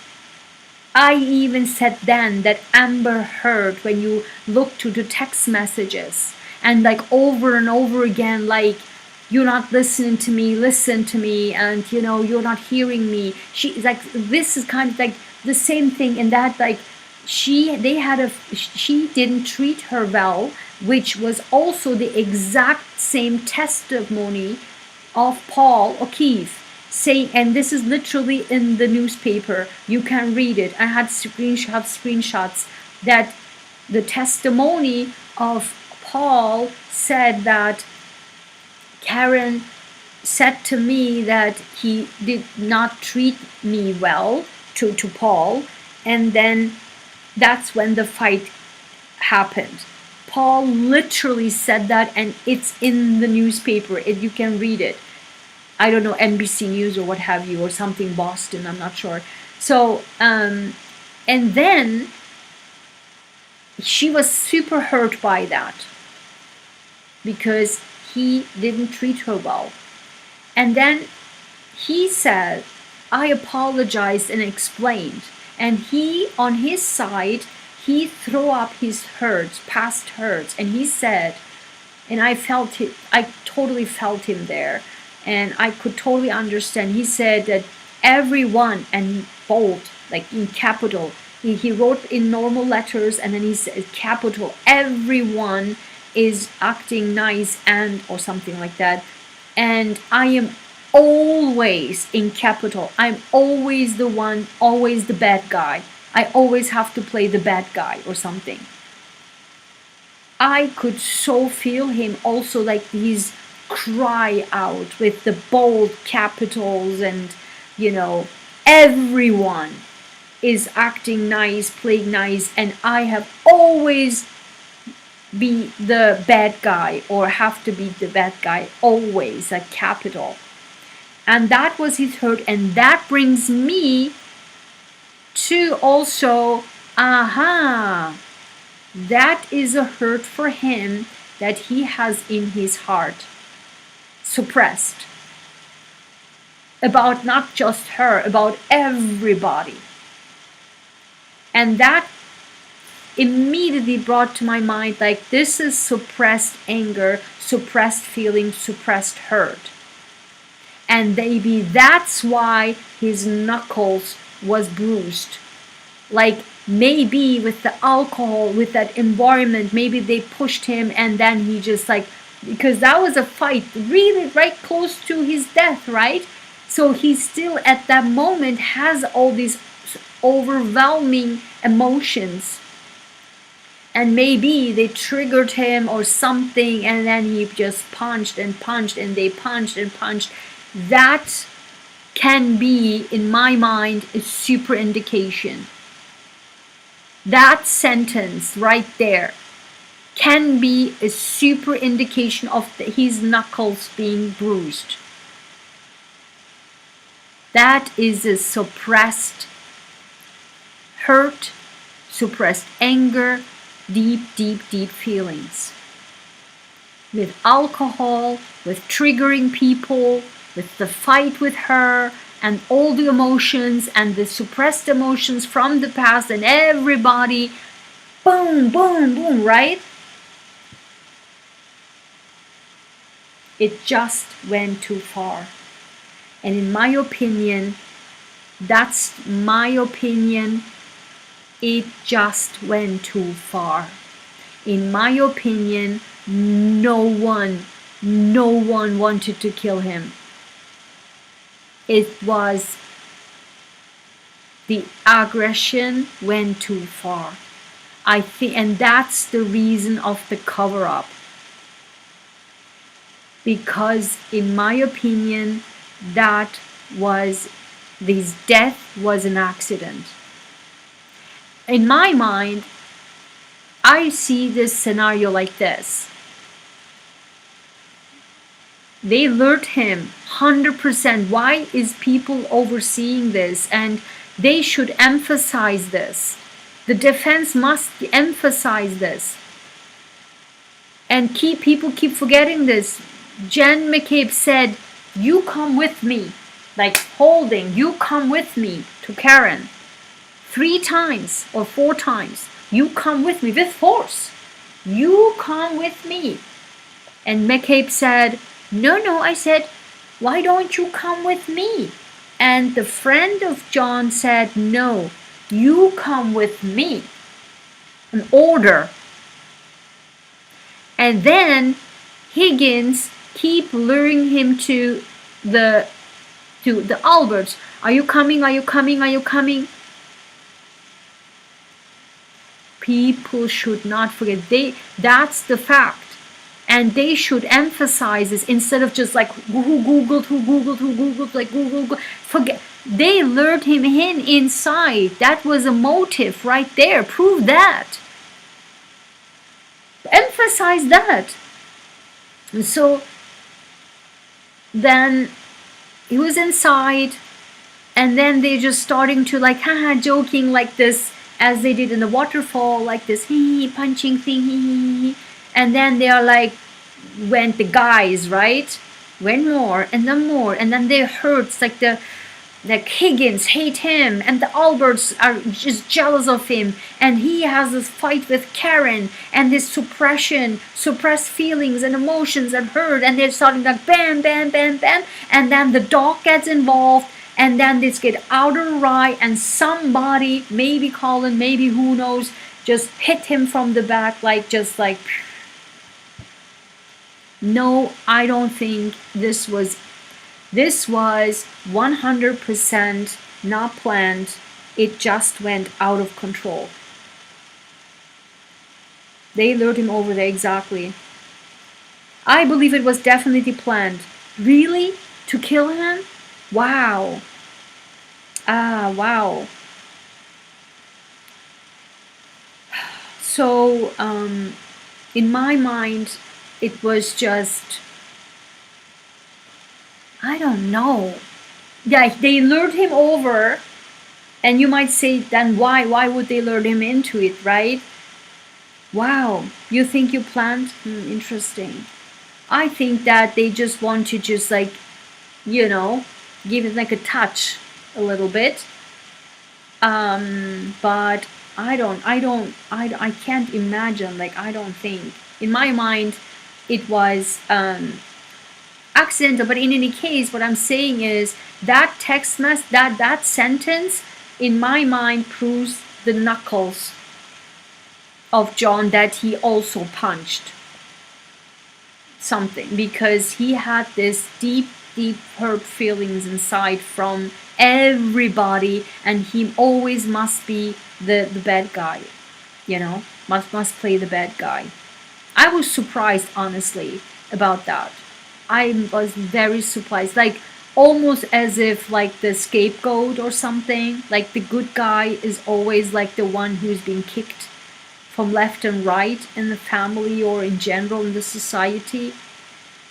[SPEAKER 1] I even said then that Amber Heard, when you look to the text messages and like over and over again, like, you're not listening to me, listen to me, and you know, you're not hearing me. She's like, this is kind of like the same thing in that, like, she didn't treat her well, which was also the exact same testimony of Paul O'Keefe, saying, and this is literally in the newspaper, you can read it. I had screenshots that the testimony of Paul said that Karen said to me that he did not treat me well, to Paul, and then that's when the fight happened. Paul literally said that, and it's in the newspaper. You can read it. I don't know, NBC News or what have you, or something, Boston, I'm not sure. So, and then she was super hurt by that because he didn't treat her well. And then he said, I apologized and explained. And he, on his side, he threw up his hurts, past hurts, and he said, and I felt it, I totally felt him there, and I could totally understand. He said that everyone, and bold, like in capital, he wrote in normal letters, and then he said capital, everyone is acting nice and, or something like that, and I am always in capital. I'm always the one, always the bad guy. I always have to play the bad guy or something. I could so feel him also, like his cry out with the bold capitals, and you know, everyone is acting nice, playing nice, and I have always be the bad guy, or have to be the bad guy, always, a capital. And that was his hurt, and that brings me to also, that is a hurt for him that he has in his heart, suppressed, about not just her, about everybody. And that immediately brought to my mind, like, this is suppressed anger, suppressed feeling, suppressed hurt. And maybe that's why his knuckles was bruised. Like, maybe with the alcohol, with that environment, maybe they pushed him, and then he just, like, because that was a fight really right close to his death, right? So he still at that moment has all these overwhelming emotions, and maybe they triggered him or something, and then he just punched and punched, and they punched and punched. That can be, in my mind, a super indication. That sentence right there can be a super indication of his knuckles being bruised. That is a suppressed hurt, suppressed anger, deep, deep, deep feelings. With alcohol, with triggering people, with the fight with her, and all the emotions and the suppressed emotions from the past, and everybody, boom, boom, boom, right? It just went too far. And in my opinion, that's my opinion, it just went too far. In my opinion, no one wanted to kill him. It was the aggression went too far. I think, and that's the reason of the cover-up. Because in my opinion, his death was an accident. In my mind, I see this scenario like this. They lured him 100%. Why is people overseeing this? And they should emphasize this. The defense must emphasize this. And people keep forgetting this. Jen McCabe said, "You come with me," like holding, "You come with me" to Karen 3 times or 4 times. "You come with me," with force. "You come with me." And McCabe said, no, I said, "Why don't you come with me?" And the friend of John said, "No, you come with me." An order. And then Higgins keep luring him to the Alberts. "Are you coming? Are you coming? Are you coming?" People should not forget. That's the fact. And they should emphasize this instead of just like who googled, like Google. Forget. They lured him inside. That was a motive right there. Prove that. Emphasize that. And so then he was inside, and then they just starting to like joking like this, as they did in the waterfall, like this punching thing, and then they are like, went the guys, right? Went more, and then they hurts like Higgins hate him, and the Alberts are just jealous of him, and he has this fight with Karen, and this suppressed feelings and emotions and hurt, and they're starting like bam, bam, bam, bam, and then the dog gets involved, and then this get out of right, and somebody, maybe Colin, maybe who knows, just hit him from the back, like just like. No, I don't think this was 100% not planned. It just went out of control. They lured him over there, exactly. I believe it was definitely planned. Really? To kill him? Wow. Wow. So, in my mind, it was just, I don't know. Yeah, they lured him over, and you might say, then why would they lure him into it, right? Wow, you think you planned? Interesting. I think that they just want to just like, give it like a touch a little bit. But I can't imagine, like, I don't think. In my mind, it was accidental, but in any case, what I'm saying is that text message, that sentence, in my mind, proves the knuckles of John, that he also punched something, because he had this deep hurt feelings inside from everybody, and he always must be the bad guy, must play the bad guy. I was surprised, honestly, about that. I was very surprised, like almost as if like the scapegoat or something, like the good guy is always like the one who's being kicked from left and right in the family or in general in the society.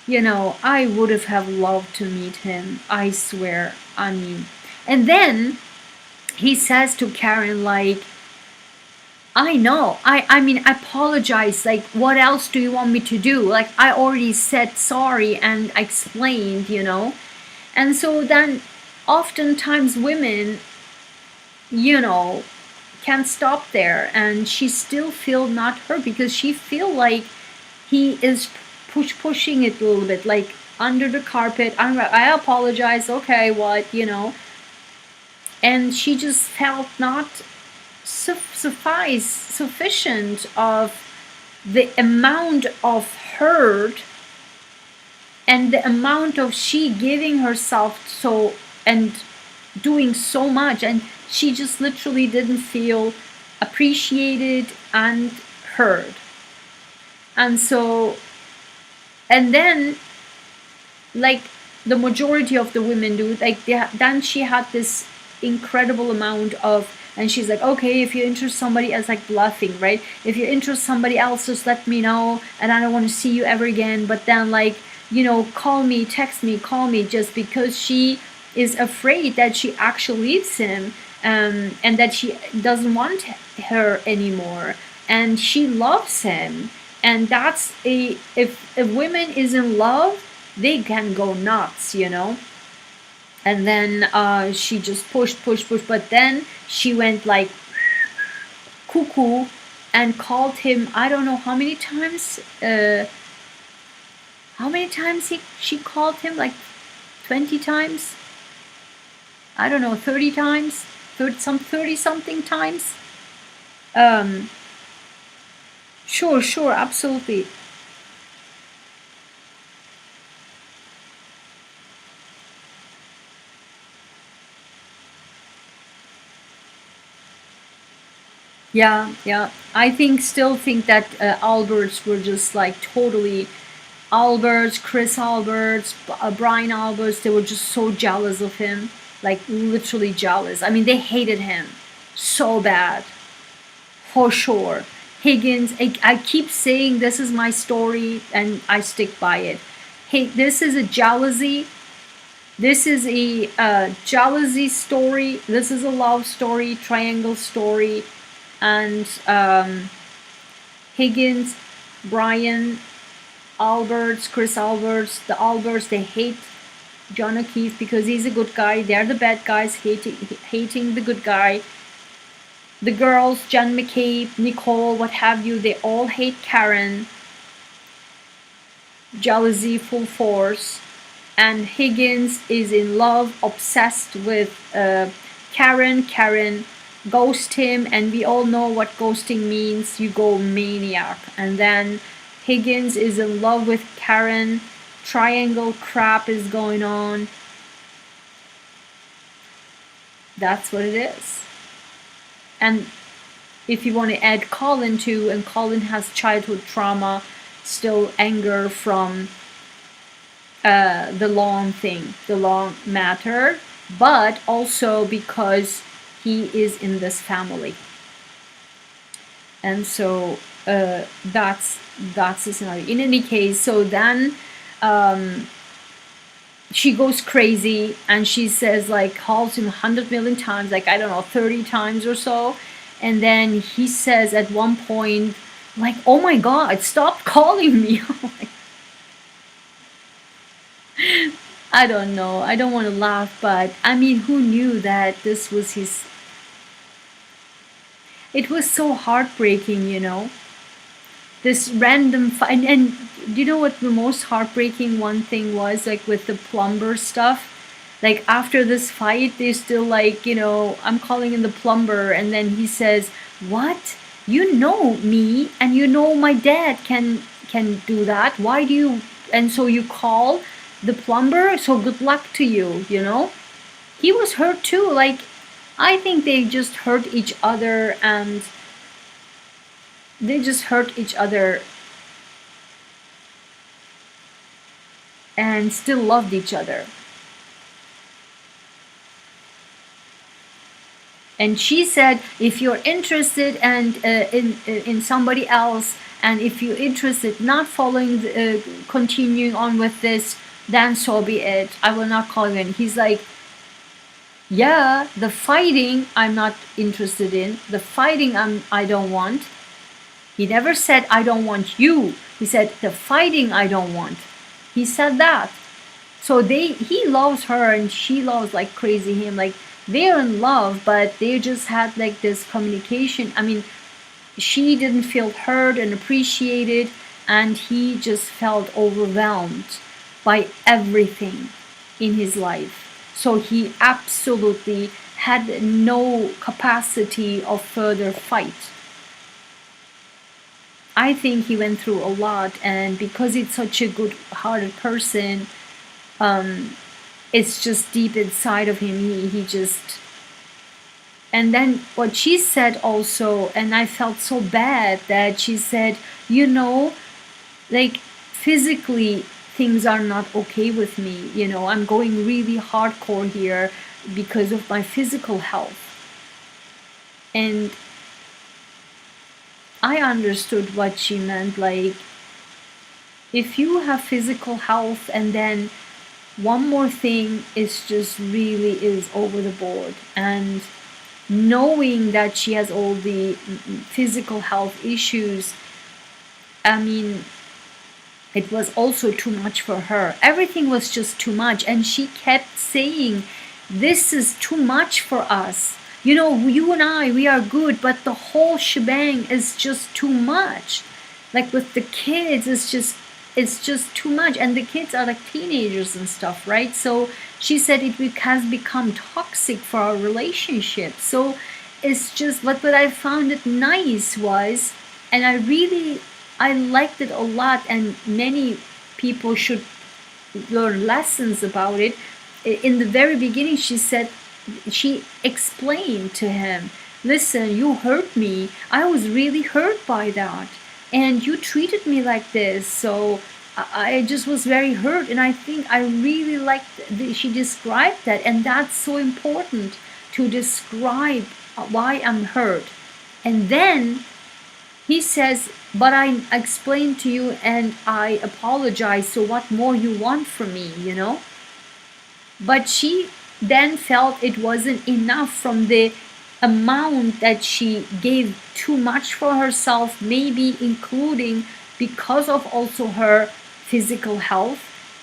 [SPEAKER 1] You know, I would have loved to meet him, I swear. I mean, and then he says to Karen, like, I know, I mean, I apologize, like, what else do you want me to do? Like, I already said sorry and explained, you know. And so then oftentimes women, you know, can stop there, and she still feel not hurt because she feel like he is pushing it a little bit, like under the carpet. I apologize, okay, what, you know. And she just felt not sufficient of the amount of hurt and the amount of she giving herself so and doing so much, and she just literally didn't feel appreciated and heard. And so, and then, like, the majority of the women do, like, then she had this incredible amount of, and she's like, okay, if you interest somebody else, like bluffing, right? If you interest somebody else, just let me know, and I don't want to see you ever again. But then, like, you know, call me, text me, call me, just because she is afraid that she actually leaves him, and that she doesn't want her anymore, and she loves him. And that's if women is in love, they can go nuts, you know. And then she just pushed, but then she went like cuckoo and called him, I don't know how many times. How many times she called him? Like 20 times? I don't know, 30 times? 30 something times? Sure, absolutely. Yeah. I still think that Alberts were just like totally Alberts, Chris Alberts, Brian Alberts. They were just so jealous of him, like literally jealous. I mean, they hated him so bad, for sure. Higgins, I keep saying this is my story, and I stick by it. Hey, this is a jealousy. This is a jealousy story. This is a love story, triangle story. And Higgins, Brian, Alberts, Chris Alberts, the Alberts, they hate John O'Keefe because he's a good guy. They're the bad guys hating the good guy. The girls, Jen McCabe, Nicole, what have you, they all hate Karen. Jealousy full force. And Higgins is in love, obsessed with Karen. Karen ghost him, and we all know what ghosting means. You go maniac. And then Higgins is in love with Karen. Triangle crap is going on. That's what it is. And if you want to add Colin too, and Colin has childhood trauma, still anger from the long matter, but also because he is in this family. And so that's the scenario. In any case, so then she goes crazy, and she says, like, calls him 100 million times, like, I don't know, 30 times or so. And then he says at one point, like, oh my God, stop calling me. I don't know. I don't want to laugh, but I mean, who knew that this was his. It was so heartbreaking, you know. This random and you know what the most heartbreaking one thing was, like with the plumber stuff. Like after this fight, they still, like, you know, I'm calling in the plumber, and then he says, "What? You know me, and you know my dad can do that. Why do you?" And so you call the plumber. So good luck to you. You know, he was hurt too. Like, I think they just hurt each other, and they just hurt each other and still loved each other. And she said, if you're interested and in somebody else, and if you're interested not following continuing on with this, then so be it, I will not call you in. He's like, yeah, the fighting I'm not interested in, the fighting I don't want. He never said I don't want you. He said the fighting I don't want. He said that. So he loves her and she loves like crazy him. Like they're in love, but they just had like this communication. I mean, she didn't feel heard and appreciated, and he just felt overwhelmed by everything in his life. So he absolutely had no capacity of further fight. I think he went through a lot, and because he's such a good-hearted person, it's just deep inside of him. He just... And then what she said also, and I felt so bad that she said, you know, like physically things are not okay with me. You know, I'm going really hardcore here because of my physical health. And I understood what she meant. Like, if you have physical health and then one more thing is just really is over the board, and knowing that she has all the physical health issues, I mean, it was also too much for her. Everything was just too much, and she kept saying, this is too much for us. You know, you and I, we are good, but the whole shebang is just too much. Like with the kids, it's just too much. And the kids are like teenagers and stuff, right? So she said it has become toxic for our relationship. So it's just, what I found it nice was, and I liked it a lot, and many people should learn lessons about it. In the very beginning, she explained to him, listen, you hurt me. I was really hurt by that. And you treated me like this. So I just was very hurt. And I think I really liked, she described that. And that's so important, to describe why I'm hurt. And then he says, but I explained to you and I apologize. So what more you want from me, you know? But she then felt it wasn't enough from the amount that she gave too much for herself, maybe including because of also her physical health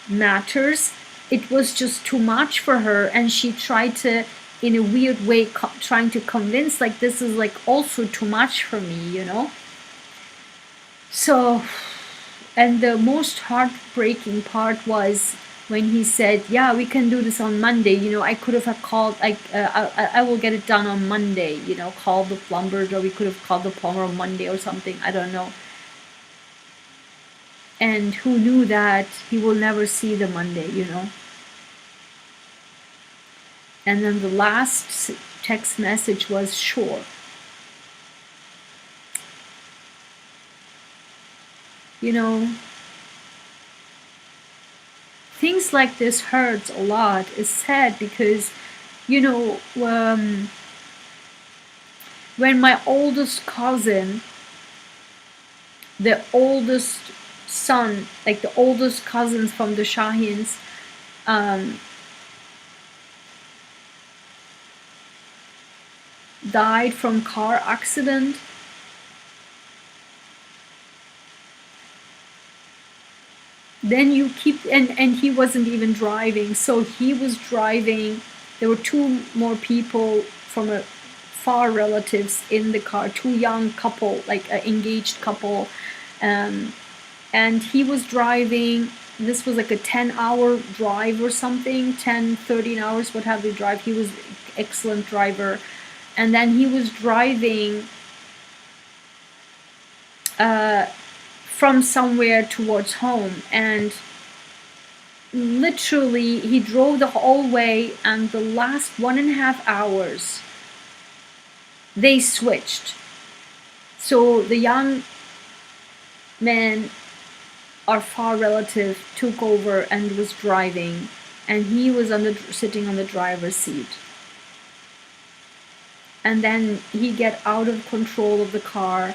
[SPEAKER 1] matters. It was just too much for her, and she tried to, in a weird way, trying to convince, like, this is like also too much for me, you know? So, and the most heartbreaking part was when he said, yeah, we can do this on Monday. You know, I could have called, like, I will get it done on Monday, you know, call the plumbers, or we could have called the plumber on Monday or something, I don't know. And who knew that he will never see the Monday, you know? And then the last text message was, sure. You know, things like this hurts a lot. It's sad because, you know, when my oldest cousin, the oldest son, like the oldest cousins from the Sahins, died from car accident, then you keep, and he wasn't even driving, so he was driving. There were two more people from a far relatives in the car, two young couple, like an engaged couple, and he was driving. This was like a 10-hour drive or something, 10-13 hours, what have you, drive. He was excellent driver. And then he was driving from somewhere towards home, and literally he drove the whole way, and the last 1.5 hours they switched. So the young man, our far relative, took over and was driving, and he was sitting on the driver's seat. and then he get out of control of the car,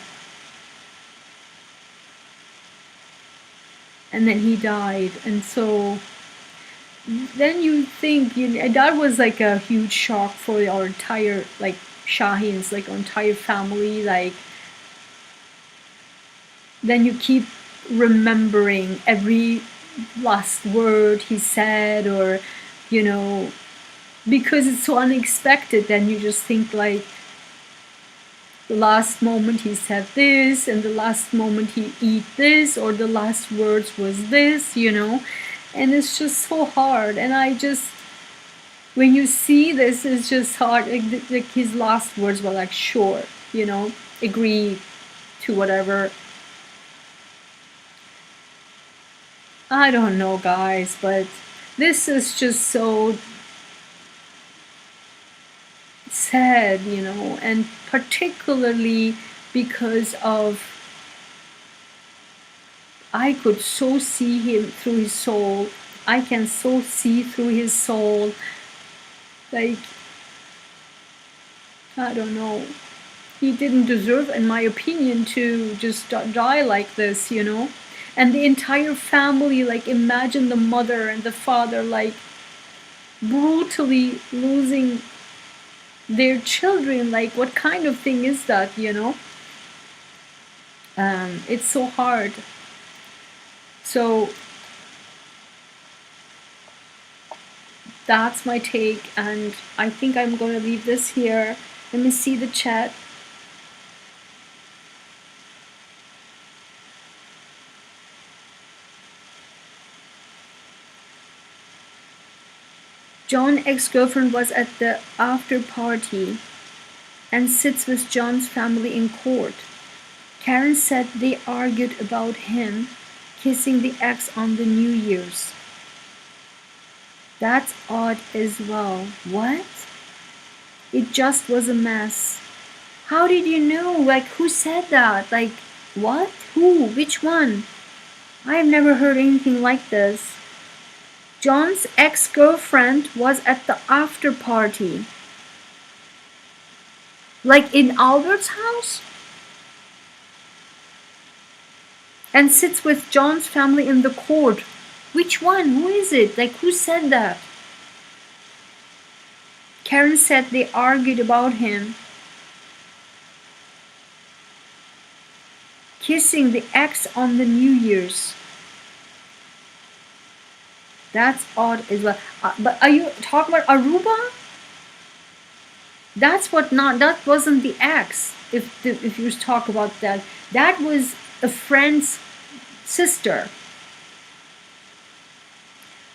[SPEAKER 1] and then he died. And so then you think, that was like a huge shock for our entire, like, Sahin's, like, our entire family. Like, then you keep remembering every last word he said, or, because it's so unexpected, then you just think, like, the last moment he said this, and the last moment he eat this, or the last words was this, and it's just so hard. And when you see this, it's just hard. Like his last words were like, sure, agree to whatever. I don't know, guys, but this is just so sad, and particularly because of, I could so see him through his soul. I can so see through his soul. Like, I don't know. He didn't deserve, in my opinion, to just die like this, And the entire family, like, imagine the mother and the father, like, brutally losing their children. Like, what kind of thing is that, It's so hard. So that's my take, and I think I'm going to leave this here. Let me see the chat. John's ex-girlfriend was at the after party and sits with John's family in court. Karen said they argued about him kissing the ex on the New Year's. That's odd as well. What? It just was a mess. How did you know? Like, who said that? Like, what? Who? Which one? I've never heard anything like this. John's ex-girlfriend was at the after party. Like in Albert's house? And sits with John's family in the court. Which one? Who is it? Like, who said that? Karen said they argued about him kissing the ex on the New Year's. That's odd as well. But are you talking about Aruba? That wasn't the ex. If you talk about that, that was a friend's sister.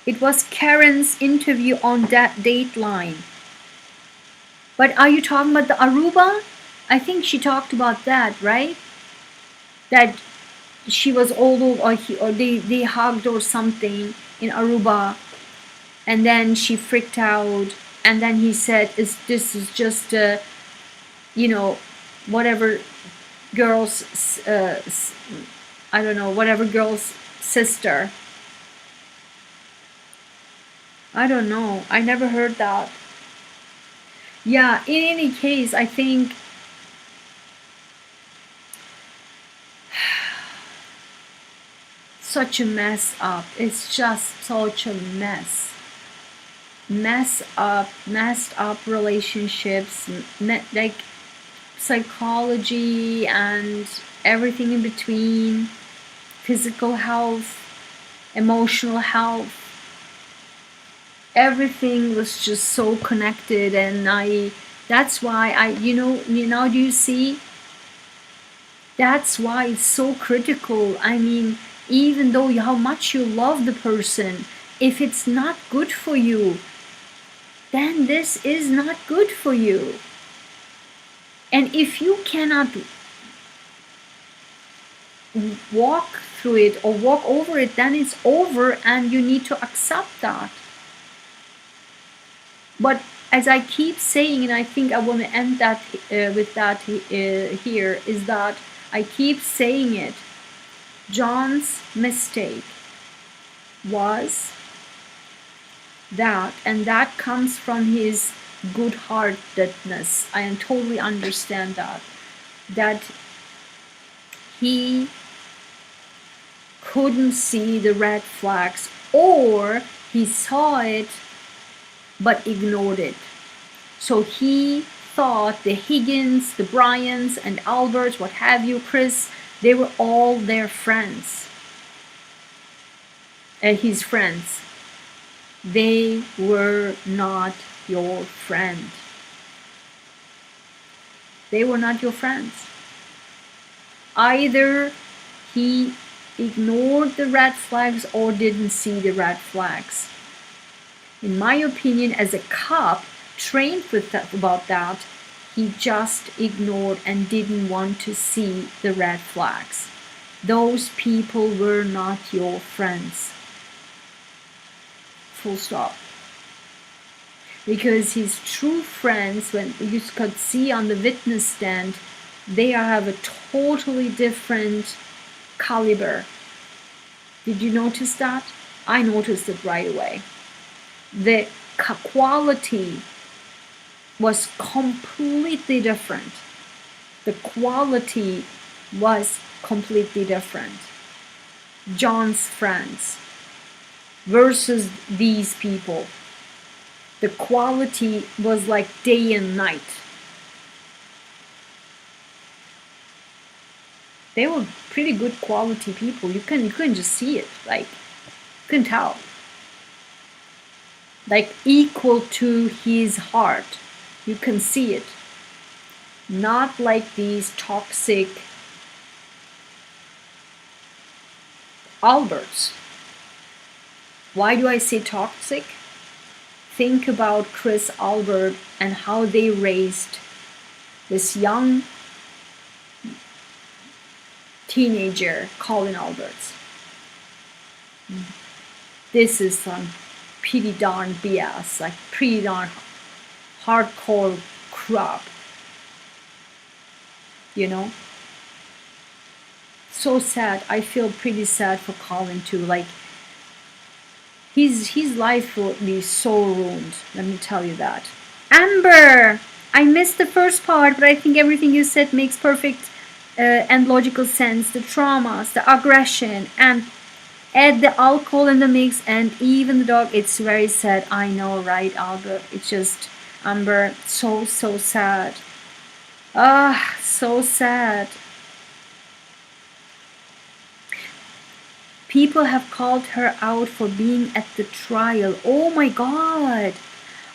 [SPEAKER 1] It was Karen's interview on that Dateline. But are you talking about the Aruba? I think she talked about that, right? That she was all over, or they hugged or something in Aruba, and then she freaked out, and then he said, this is just whatever girl's I don't know, whatever girl's sister. I don't know, I never heard that. Yeah, in any case, I think such a mess up. It's just such a mess. Messed up relationships, like psychology and everything in between, physical health, emotional health. Everything was just so connected, and that's why do you see? That's why it's so critical. I mean, even though how much you love the person, if it's not good for you, then this is not good for you. And if you cannot walk through it or walk over it, then it's over, and you need to accept that. But as I keep saying, and I think I want to end that with that here, is that I keep saying it. John's mistake was that, and that comes from his good-heartedness. I totally understand that he couldn't see the red flags, or he saw it but ignored it. So he thought the Higgins, the Bryans, and Alberts, what have you, Chris, they were all their friends. His friends. They were not your friend. They were not your friends. Either he ignored the red flags or didn't see the red flags. In my opinion, as a cop trained with about that, he just ignored and didn't want to see the red flags. Those people were not your friends. Full stop. Because his true friends, when you could see on the witness stand, they have a totally different caliber. Did you notice that? I noticed it right away. The quality was completely different. The quality was completely different. John's friends versus these people. The quality was like day and night. They were pretty good quality people. You couldn't just see it. Like, you couldn't tell. Like, equal to his heart. You can see it. Not like these toxic Alberts. Why do I say toxic? Think about Chris Albert and how they raised this young teenager, Colin Alberts. This is some pretty darn BS, like pretty darn hardcore crap. You know? So sad. I feel pretty sad for Colin too. Like, his life will be so ruined. Let me tell you that. Amber! I missed the first part, but I think everything you said makes perfect and logical sense. The traumas, the aggression, and add the alcohol in the mix, and even the dog. It's very sad. I know, right, Albert? It's just, Amber, so sad. Ah, so sad. People have called her out for being at the trial. Oh my God.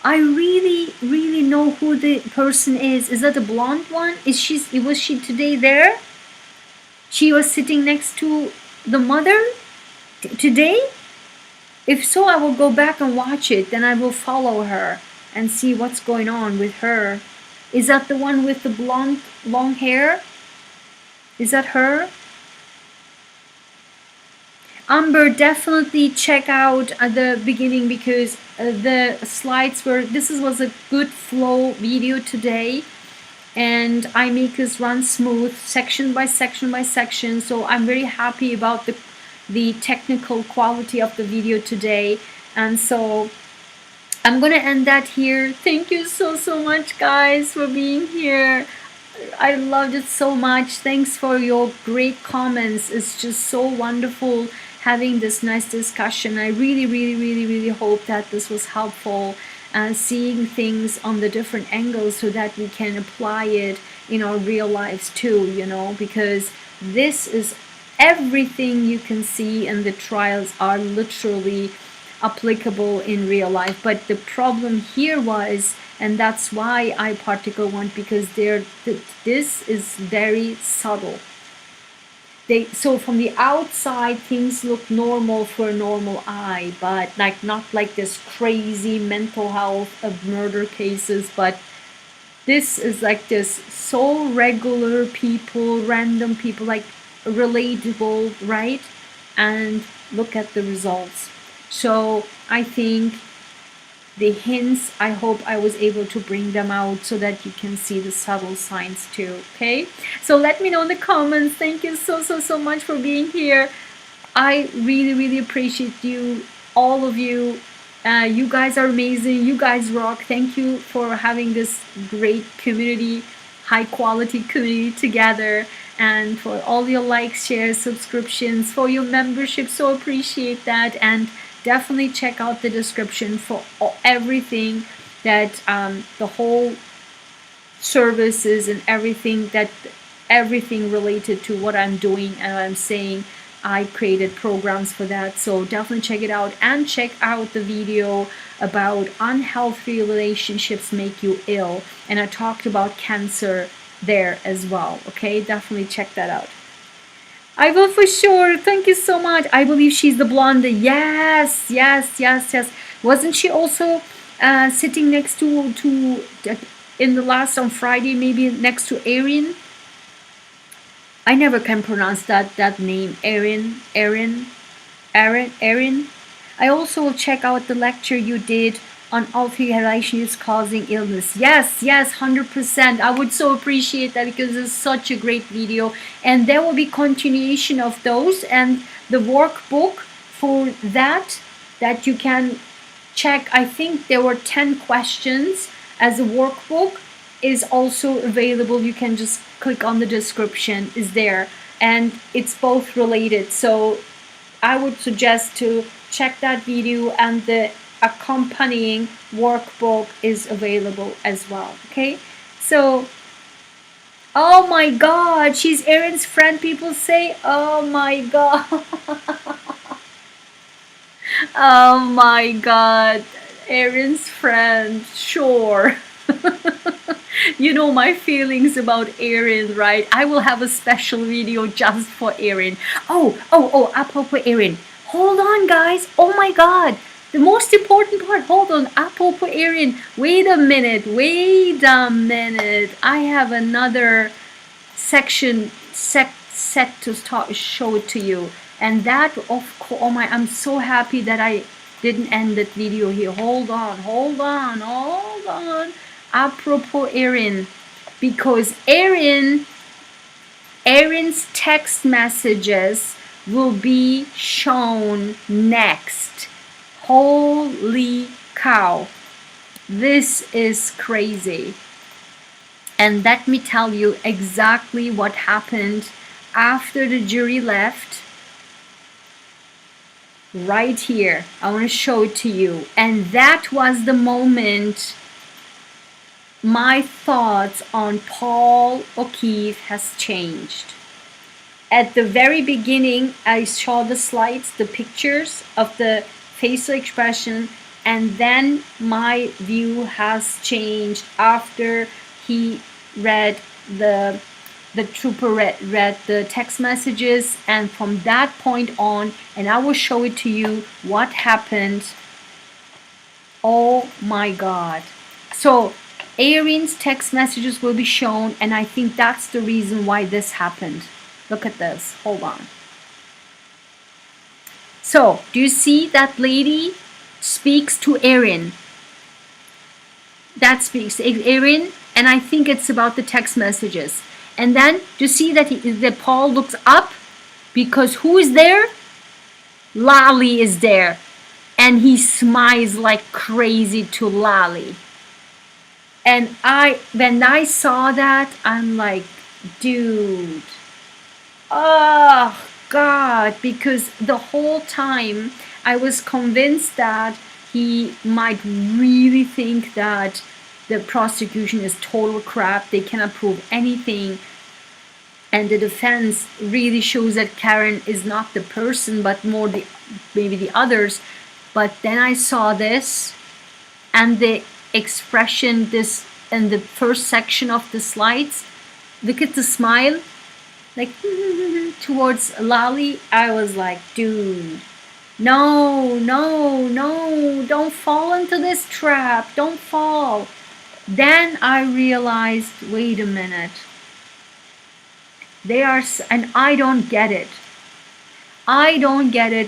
[SPEAKER 1] I really know who the person is. Is that the blonde one? Was she today there? She was sitting next to the mother today? If so, I will go back and watch it. Then I will follow her and see what's going on with her. Is that the one with the blonde, long hair? Is that her? Amber, definitely check out at the beginning, because the slides were, was a good flow video today, and I make this run smooth, section by section by section. So I'm very happy about the technical quality of the video today. And so I'm gonna end that here. Thank you so much, guys, for being here. I loved it so much. Thanks for your great comments. It's just so wonderful having this nice discussion. I really hope that this was helpful, seeing things on the different angles so that we can apply it in our real lives too, you know, because this is everything you can see in the trials are literally applicable in real life. But the problem here was, and that's why I particle one, because this is very subtle. So from the outside things look normal for a normal eye, but like not like this crazy mental health of murder cases, but this is like this so regular people, random people, like relatable, right? And look at the results. So I think the hints, I hope I was able to bring them out so that you can see the subtle signs too. Okay, so let me know in the comments. Thank you so much for being here. I really appreciate you, all of you. You guys are amazing. You guys rock. Thank you for having this great community, high quality community together, and for all your likes, shares, subscriptions, for your membership. So appreciate that. And definitely check out the description for everything that the whole services and everything related to what I'm doing and I'm saying. I created programs for that, so definitely check it out, and check out the video about unhealthy relationships make you ill, and I talked about cancer there as well. Okay, definitely check that out. I will for sure. Thank you so much. I believe she's the blonde. Yes, yes, yes, yes. Wasn't she also sitting next to in the last on Friday, maybe next to Erin? I never can pronounce that name. Erin. I also will check out the lecture you did on unhealthy relationships causing illness. Yes, 100%. I would so appreciate that because it's such a great video, and there will be continuation of those, and the workbook for that you can check. I think there were 10 questions as a workbook is also available. You can just click on the description, is there, and it's both related. So I would suggest to check that video, and the accompanying workbook is available as well. Okay, so oh my god, she's Erin's friend, people say. Oh my god. Oh my god, Erin's friend, sure. You know my feelings about Erin, right? I will have a special video just for Erin. Oh, apropos Erin. Hold on, guys. Oh my god. The most important part. Hold on. Apropos Erin. Wait a minute. I have another section set to show it to you. And that, of course, oh my, I'm so happy that I didn't end that video here. Hold on. Apropos Erin, because Erin's text messages will be shown next. Holy cow, this is crazy. And let me tell you exactly what happened after the jury left. Right here, I want to show it to you. And that was the moment my thoughts on Paul O'Keefe has changed. At the very beginning, I saw the slides, the pictures of the facial expression, and then my view has changed after he read the trooper read the text messages, and from that point on, and I will show it to you what happened. Oh my god. So Erin's text messages will be shown, and I think that's the reason why this happened. Look at this. Hold on. So, do you see that lady speaks to Erin? That speaks Erin, and I think it's about the text messages. And then, do you see that Paul looks up? Because who is there? Lali is there. And he smiles like crazy to Lali. And when I saw that, I'm like, dude, oh God, because the whole time I was convinced that he might really think that the prosecution is total crap, they cannot prove anything, and the defense really shows that Karen is not the person, but more maybe the others. But then I saw this, and the expression this in the first section of the slides, look at the smile, like towards Lali. I was like, dude, no, don't fall into this trap, don't fall. Then I realized, wait a minute, they are, and I don't get it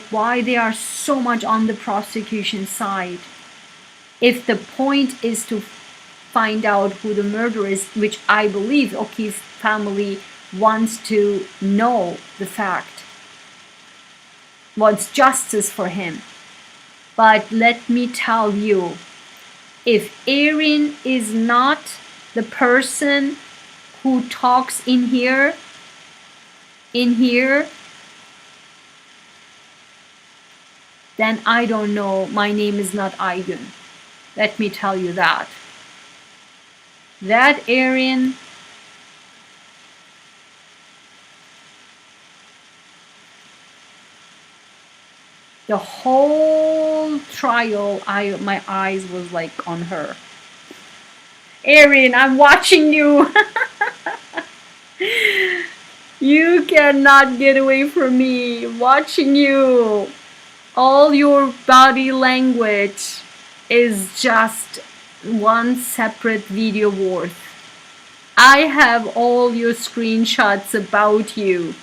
[SPEAKER 1] why they are so much on the prosecution side. If the point is to find out who the murderer is, which I believe O'Keefe's family wants to know the fact, wants justice for him. But let me tell you, if Erin is not the person who talks in here, then I don't know. My name is not Ayguen. Let me tell you that. That Erin, the whole trial, my eyes was like on her. Erin, I'm watching you. You cannot get away from me. Watching you. All your body language is just one separate video worth. I have all your screenshots about you.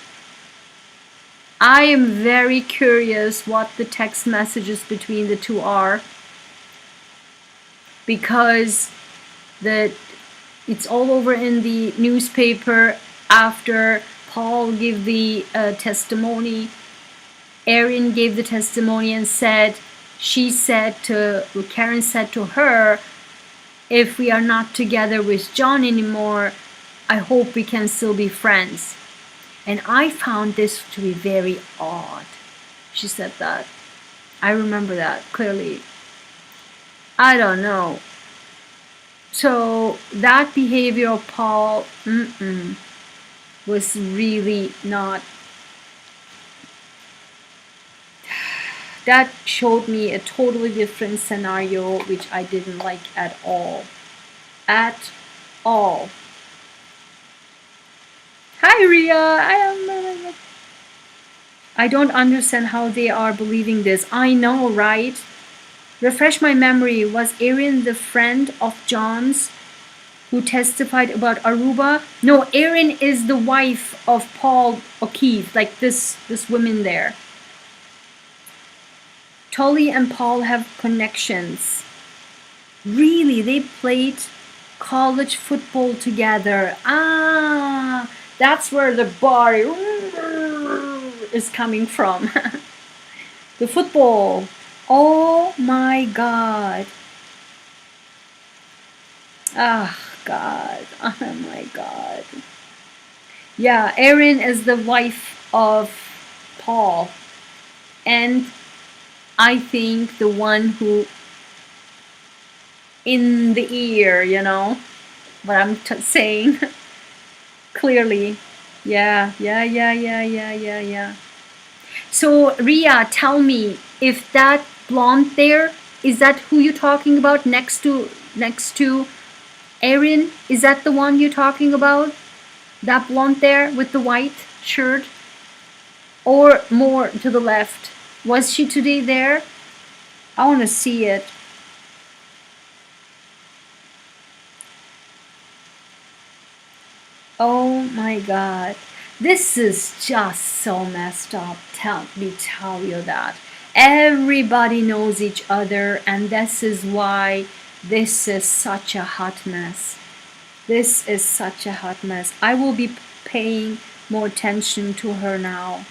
[SPEAKER 1] I am very curious what the text messages between the two are, because it's all over in the newspaper after Paul gave the testimony. Erin gave the testimony and said, Karen said to her, if we are not together with John anymore, I hope we can still be friends. And I found this to be very odd. She said that. I remember that clearly. I don't know. So that behavior of Paul was really not. That showed me a totally different scenario, which I didn't like at all. At all. Hi, Ria. I don't understand how they are believing this. I know, right? Refresh my memory. Was Erin the friend of John's who testified about Aruba? No, Erin is the wife of Paul O'Keefe, like this woman there. Tully and Paul have connections. Really? They played college football together. Ah, that's where the bar is coming from. The football. Oh my God. Ah, God. Oh my God. Yeah, Erin is the wife of Paul. And I think the one who in the ear, you know what I'm saying clearly. Yeah. So Ria, tell me, if that blonde there, is that who you're talking about next to Erin? Is that the one you're talking about? That blonde there with the white shirt? Or more to the left? Was she today there? I want to see it. Oh my God. This is just so messed up. Let me tell you that. Everybody knows each other, and this is why this is such a hot mess. This is such a hot mess. I will be paying more attention to her now.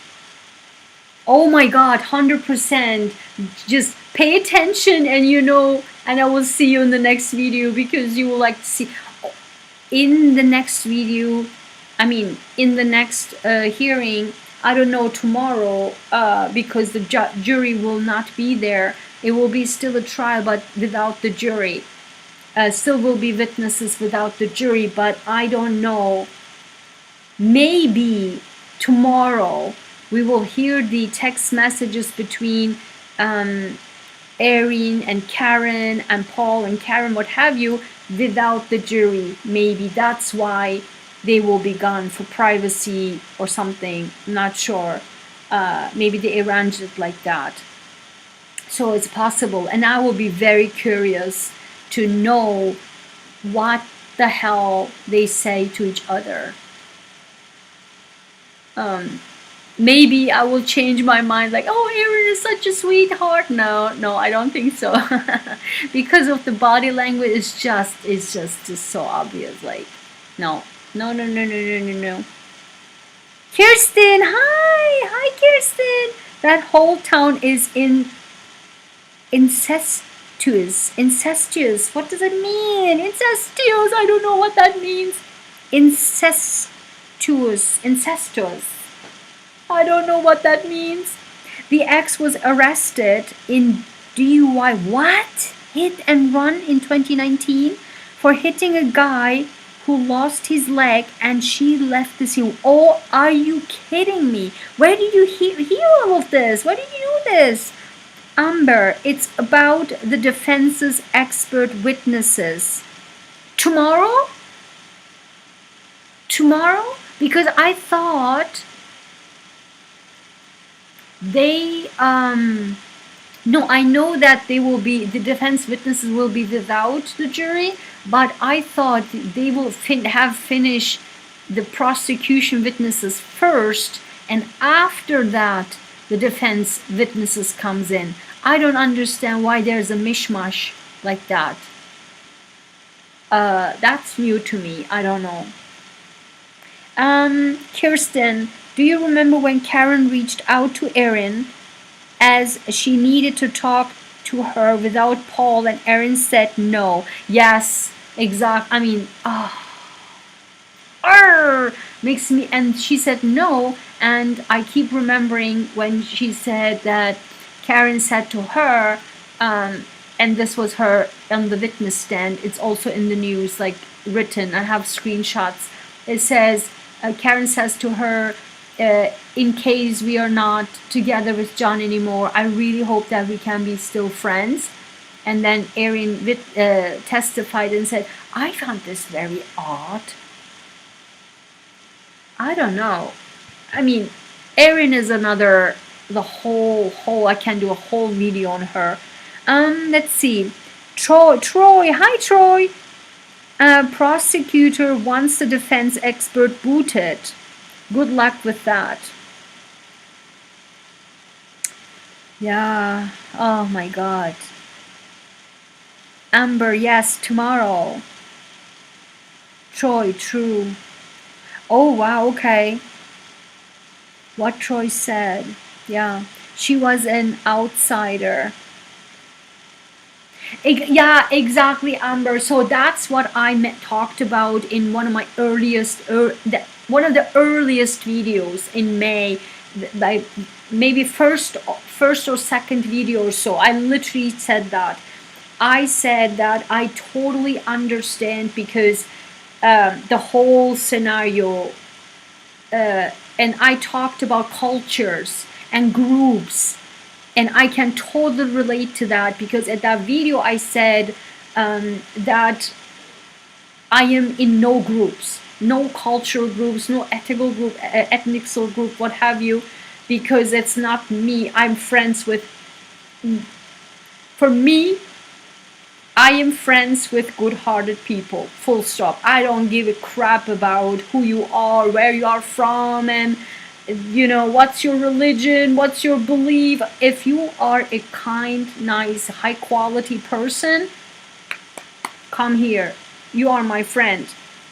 [SPEAKER 1] Oh my God, 100%. Just pay attention, and and I will see you in the next video, because you will like to see. In the next video, in the next hearing, I don't know, tomorrow, because the jury will not be there. It will be still a trial, but without the jury. Still will be witnesses without the jury, but I don't know. Maybe tomorrow we will hear the text messages between Erin and Karen and Paul and Karen, what have you, without the jury. Maybe that's why they will be gone, for privacy or something. I'm not sure. Maybe they arranged it like that. So it's possible. And I will be very curious to know what the hell they say to each other. Maybe I will change my mind, like, oh, Erin is such a sweetheart. No, I don't think so. Because of the body language, it's just so obvious. Like, no. Kirsten, hi, Kirsten. That whole town is in Incestuous. What does it mean? Incestuous. I don't know what that means. Incestuous. I don't know what that means. The ex was arrested in DUI. What? Hit and run in 2019 for hitting a guy who lost his leg, and she left the scene. Oh, are you kidding me? Where did you hear all of this? Why did you do this? Amber, it's about the defense's expert witnesses. Tomorrow? Because I thought they no, I know that they will be, the defense witnesses will be without the jury, but I thought they will have finished the prosecution witnesses first, and after that the defense witnesses comes in. I don't understand why there's a mishmash like that. That's new to me. I don't know. Kirsten, do you remember when Karen reached out to Erin as she needed to talk to her without Paul, and Erin said no? Yes, exact. I mean, makes me, and she said no, and I keep remembering when she said that Karen said to her, and this was her on the witness stand, it's also in the news, like written, I have screenshots. It says, Karen says to her, in case we are not together with John anymore, I really hope that we can be still friends. And then Erin testified and said, I found this very odd. I don't know. I mean, Erin is another, the whole, I can do a whole video on her. Let's see. Troy, hi Troy. Prosecutor wants the defense expert booted. Good luck with that. Yeah, oh my God. Amber, yes, tomorrow. Troy, true. Oh wow, okay. What Troy said. Yeah, she was an outsider. Yeah, exactly, Amber. So that's what I talked about in one of my earliest, one of the earliest videos in May, like maybe first or second video or so. I literally said that. I said that I totally understand, because the whole scenario, and I talked about cultures and groups, and I can totally relate to that, because at that video I said that I am in no groups, no cultural groups, no ethical group, ethnic group, what have you, because it's not me. I'm friends with, for me, I am friends with good-hearted people, full stop. I don't give a crap about who you are, where you are from, and you know, what's your religion, what's your belief. If you are a kind, nice, high-quality person, come here. You are my friend,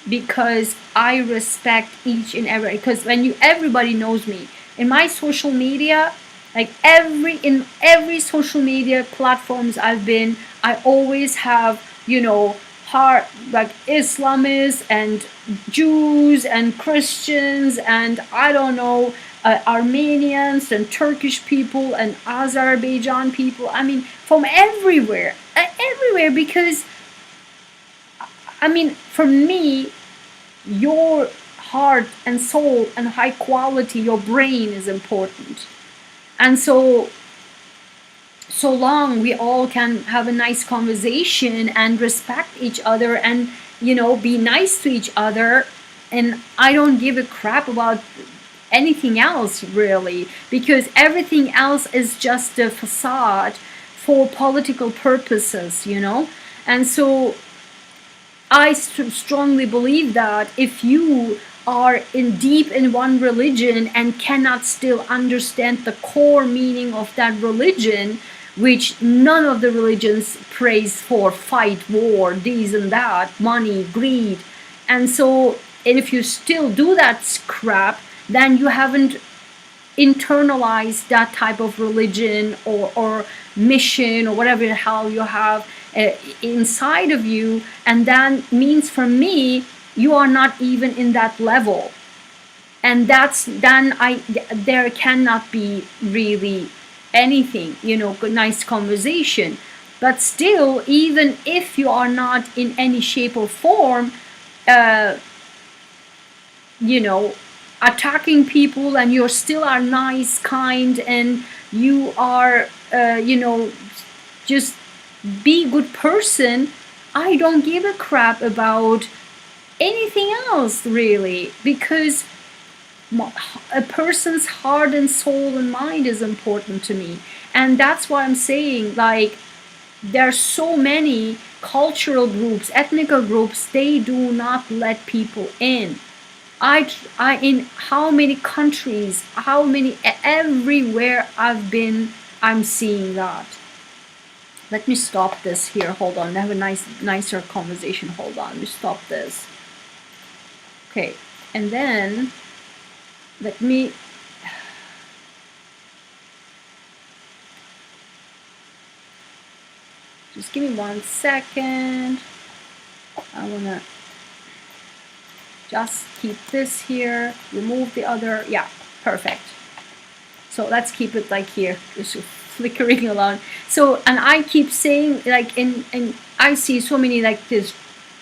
[SPEAKER 1] because I respect each and every, because when everybody knows me in my social media, like in every social media platforms I've been, I always have, you know, like Islamists and Jews and Christians and I don't know, Armenians and Turkish people and Azerbaijan people. I mean, from everywhere, because I mean, for me, your heart and soul and high quality, your brain is important. And so long we all can have a nice conversation and respect each other and, you know, be nice to each other. And I don't give a crap about anything else, really, because everything else is just a facade for political purposes, you know. And so I strongly believe that if you are deep in one religion and cannot still understand the core meaning of that religion, which none of the religions praise for, fight, war, these and that, money, greed. And so, and if you still do that crap, then you haven't internalize that type of religion or mission or whatever the hell you have inside of you, and that means for me you are not even in that level, and there cannot be really anything, nice conversation. But still, even if you are not in any shape or form uh, attacking people, and you still are nice, kind, and you are just be good person, I don't give a crap about anything else really, because a person's heart and soul and mind is important to me. And that's why I'm saying, like, there are so many cultural groups, ethnical groups, they do not let people in. In how many countries, everywhere I've been, I'm seeing that. Let me stop this here. Hold on. I have a nicer conversation. Hold on. Let me stop this. Okay. And then let me just give me 1 second. I want to just keep this here, remove the other. Yeah, perfect. So let's keep it like here, just flickering along. So, and I keep saying, like, and I see so many like this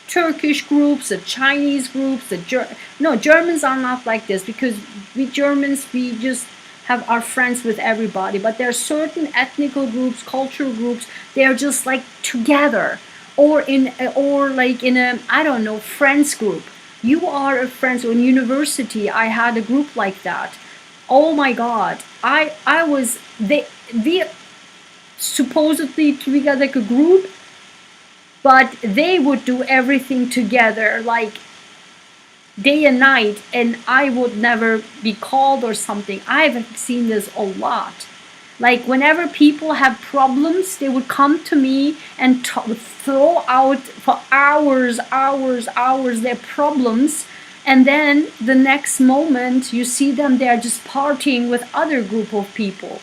[SPEAKER 1] Turkish groups, the Chinese groups, no, Germans are not like this, because we Germans, we just have our friends with everybody. But there are certain ethnical groups, cultural groups, they are just like together, or like in a, I don't know, friends group. You are a friend. So in university, I had a group like that. Oh my God, we supposedly together like a group, but they would do everything together, like day and night, and I would never be called or something. I've seen this a lot. Like whenever people have problems, they would come to me and throw out for hours their problems, and then the next moment you see them, they're just partying with other group of people.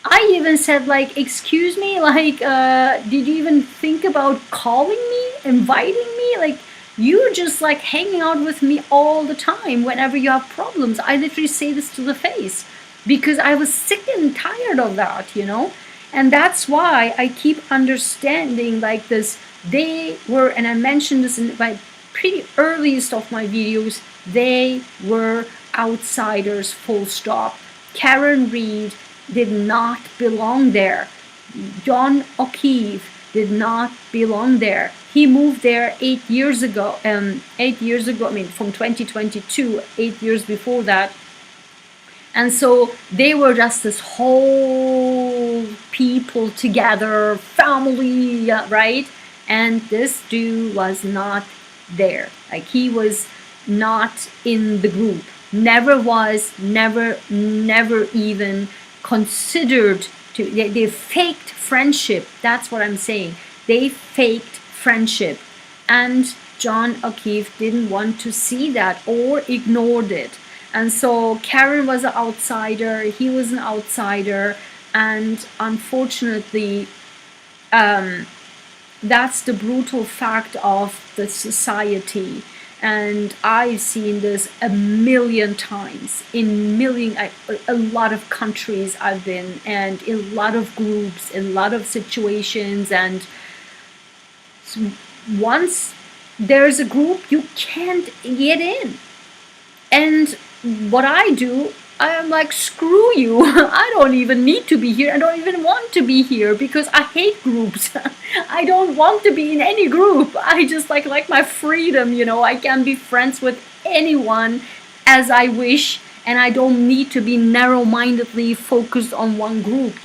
[SPEAKER 1] I even said, like, excuse me, like, did you even think about calling me, inviting me? Like, you're just like hanging out with me all the time whenever you have problems. I literally say this to the face, because I was sick and tired of that, and that's why I keep understanding, like, this. They were, and I mentioned this in my pretty earliest of my videos, they were outsiders, full stop. Karen Reed did not belong there. John O'Keefe did not belong there. He moved there 8 years ago. 8 years ago, I mean, from 2022, 8 years before that. And so they were just this whole people together, family, right? And this dude was not there. Like, he was not in the group. Never was, never even considered to. They faked friendship. That's what I'm saying. They faked friendship. And John O'Keefe didn't want to see that, or ignored it. And so Karen was an outsider, he was an outsider, and unfortunately, that's the brutal fact of the society. And I've seen this a million times, in a lot of countries I've been, and in a lot of groups, in a lot of situations. And once there's a group, you can't get in. And what I do, I'm like, screw you. I don't even need to be here. I don't even want to be here, because I hate groups. I don't want to be in any group. I just like my freedom, I can be friends with anyone as I wish, and I don't need to be narrow-mindedly focused on one group,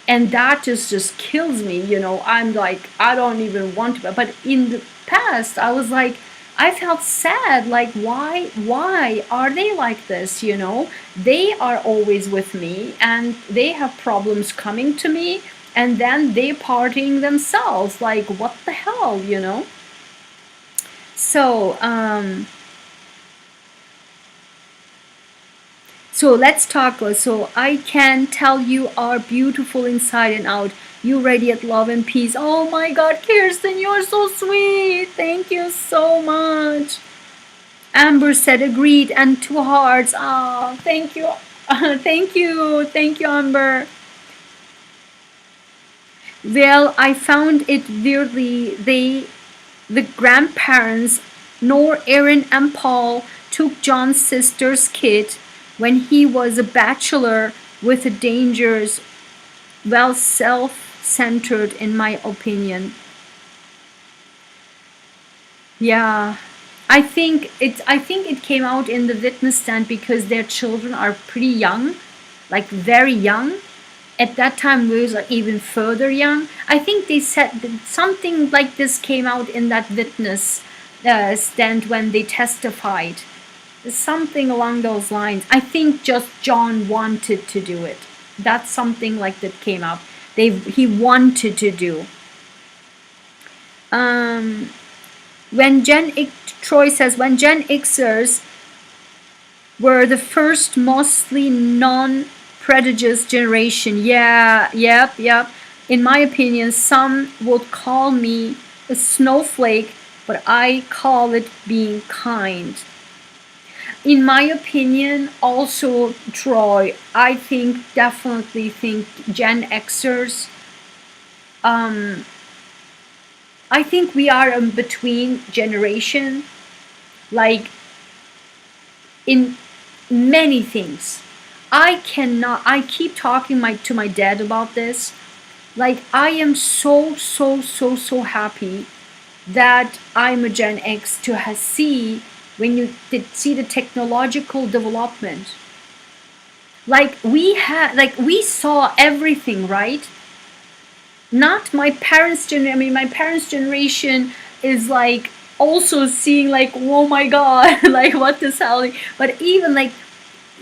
[SPEAKER 1] And that just kills me, I'm like, I don't even want to. But in the past, I was like, I felt sad, like, why are they like this, They are always with me, and they have problems coming to me, and then they partying themselves, like, what the hell, So, So let's talk. So I can tell you are beautiful inside and out. You radiate love and peace. Oh my God, Kirsten, you're so sweet. Thank you so much. Amber said agreed and 2 hearts. Ah, thank you. Thank you. Thank you, Amber. Well, I found it weirdly the grandparents, Noor, Erin, and Paul, took John's sister's kid when he was a bachelor with a dangerous, well, self-centered, in my opinion. Yeah, I think it came out in the witness stand because their children are pretty young, like very young. At that time, we was even further young. I think they said that something like this came out in that witness stand when they testified. Something along those lines. I think just John wanted to do it. That's something like that came up. He wanted to do. Um, when Troy says when Gen Xers were the first mostly non-prodigious generation. Yeah, yep. In my opinion, some would call me a snowflake, but I call it being kind. In my opinion, also Troy, I definitely think Gen Xers, um, I think we are in between generation, like in many things. I keep talking to my dad about this. Like, I am so happy that I'm a Gen X to see when you see the technological development. Like we saw everything, right? Not my parents' generation. I mean, my parents' generation is like also seeing like, oh my God, like what the hell? But even like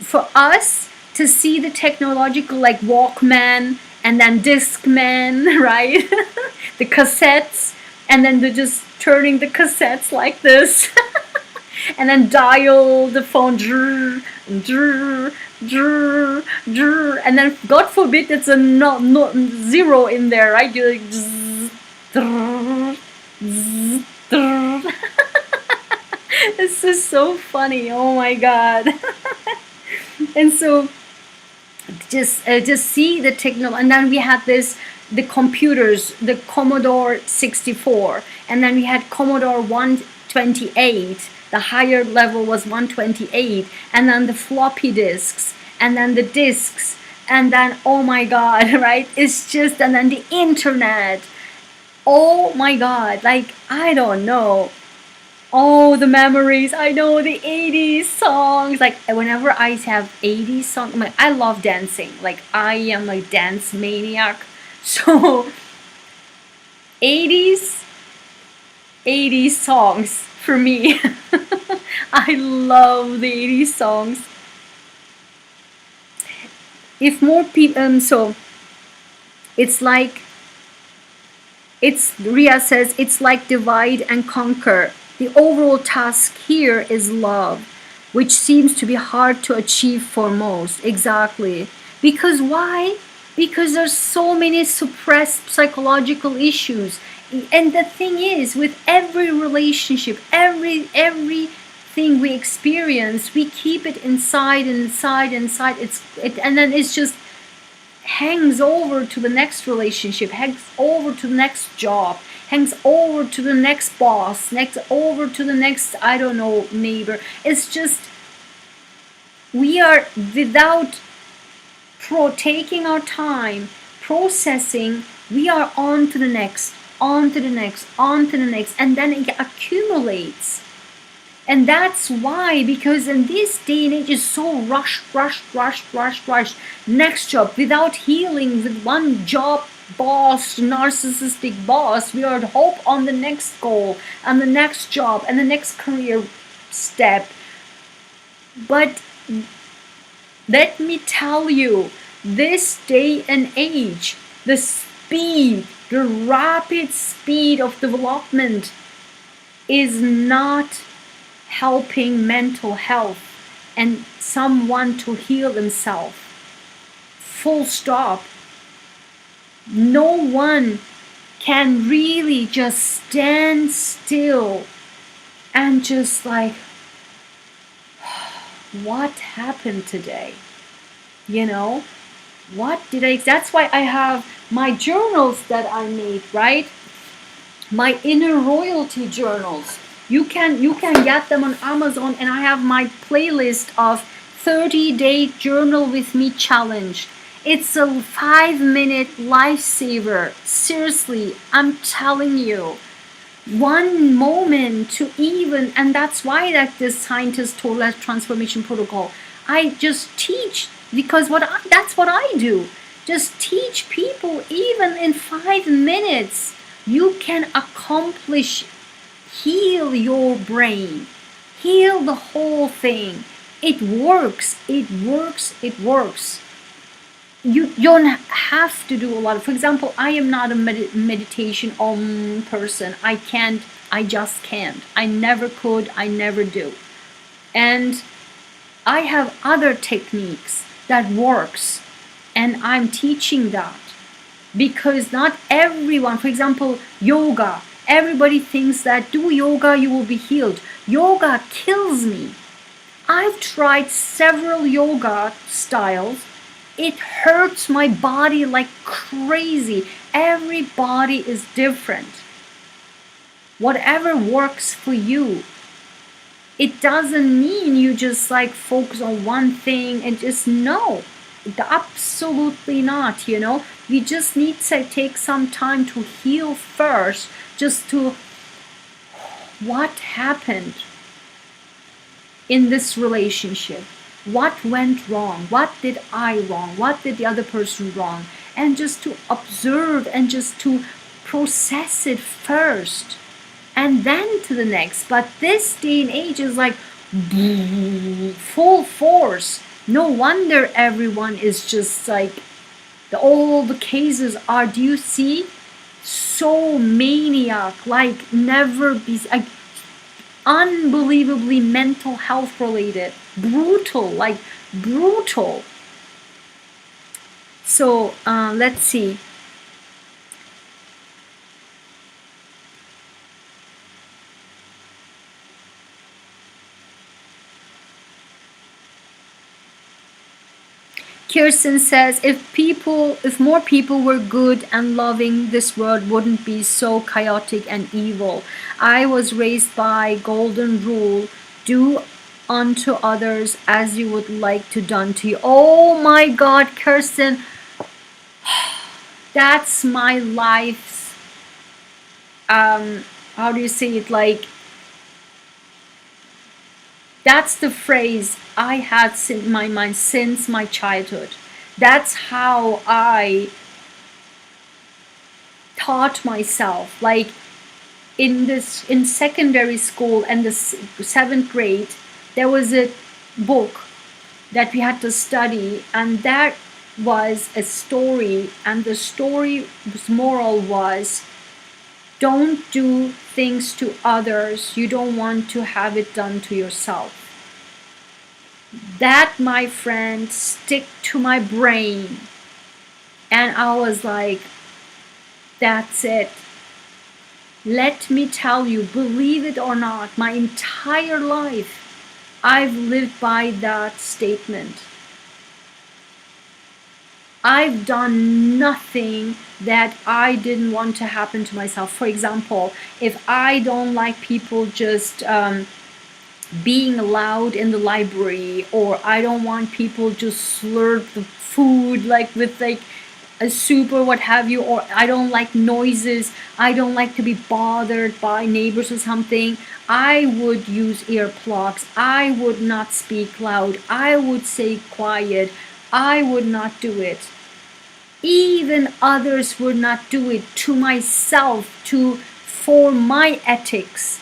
[SPEAKER 1] for us to see the technological like Walkman and then Discman, right? The cassettes, and then they're just turning the cassettes like this. And then dial the phone, and then God forbid it's a zero in there, right? You're like, this is so funny. Oh my God. And so just see the technology. And then we had the computers, the Commodore 64, and then we had Commodore 128. The higher level was 128, and then the floppy disks, and then the disks, and then, oh my God, right? It's just, and then the internet. Oh my God, like, I don't know. Oh, the memories. I know the 80s songs. Like, whenever I have 80s songs, like, I love dancing. Like, I am a dance maniac. So, 80s, 80s songs for me. I love the 80s songs. If more people, so it's like, Ria says, it's like divide and conquer. The overall task here is love, which seems to be hard to achieve for most. Exactly. Because why? Because there's so many suppressed psychological issues. And the thing is, with every relationship, everything we experience, we keep it inside. And then it's just hangs over to the next relationship, hangs over to the next job, hangs over to the next boss, next over to the next, I don't know, neighbor. It's just, we are, without taking our time, processing, we are on to the next, on to the next, on to the next, and then it accumulates. And that's why, because in this day and age is so rush. Next job, without healing with one job boss, narcissistic boss, we are hope on the next goal and the next job and the next career step. But let me tell you, this day and age, the speed, the rapid speed of development is not helping mental health. and someone to heal themselves. Full stop. No one can really just stand still and just like, what happened today? You know, what did I, that's why I have my journals that I made, right? My inner royalty journals. You can get them on Amazon, and I have my playlist of 30-day journal with me challenge. It's a 5-minute lifesaver. Seriously, I'm telling you. One moment to even, and that's why that this scientist told us transformation protocol. I just teach because that's what I do. Just teach people even in 5 minutes. You can accomplish, heal your brain, heal the whole thing. It works, it works, it works. You don't have to do a lot. For example, I am not a meditation person. I just can't. I never could, I never do. And I have other techniques that works, and I'm teaching that. Because not everyone, for example, yoga, everybody thinks that do yoga, you will be healed. Yoga kills me. I've tried several yoga styles. It hurts my body like crazy. Every body is different. Whatever works for you. It doesn't mean you just like focus on one thing and just no. Absolutely not, you know. We just need to take some time to heal first, just to what happened in this relationship. What went wrong? What did I wrong? What did the other person wrong? And just to observe and just to process it first and then to the next. But this day and age is like full force. No wonder everyone is just like, all the cases are, do you see? So maniac, like never be, like unbelievably mental health related, brutal, like brutal. So let's see. Kirsten says, if more people were good and loving, this world wouldn't be so chaotic and evil. I was raised by golden rule, do unto others as you would like to done to you. Oh my God, Kirsten, that's my life's, how do you say it, like, that's the phrase I had in my mind since my childhood. That's how I taught myself. Like in secondary school and the 7th grade, there was a book that we had to study, and that was a story, and the story's moral was, don't do things to others you don't want to have it done to yourself. That, my friend, stick to my brain. And I was like, that's it. Let me tell you, believe it or not, my entire life, I've lived by that statement. I've done nothing that I didn't want to happen to myself. For example, if I don't like people just being loud in the library, or I don't want people just slurp the food like with like a soup or what have you, or I don't like noises, I don't like to be bothered by neighbors or something, I would use earplugs. I would not speak loud. I would stay quiet. I would not do it. Even others would not do it to myself, for my ethics.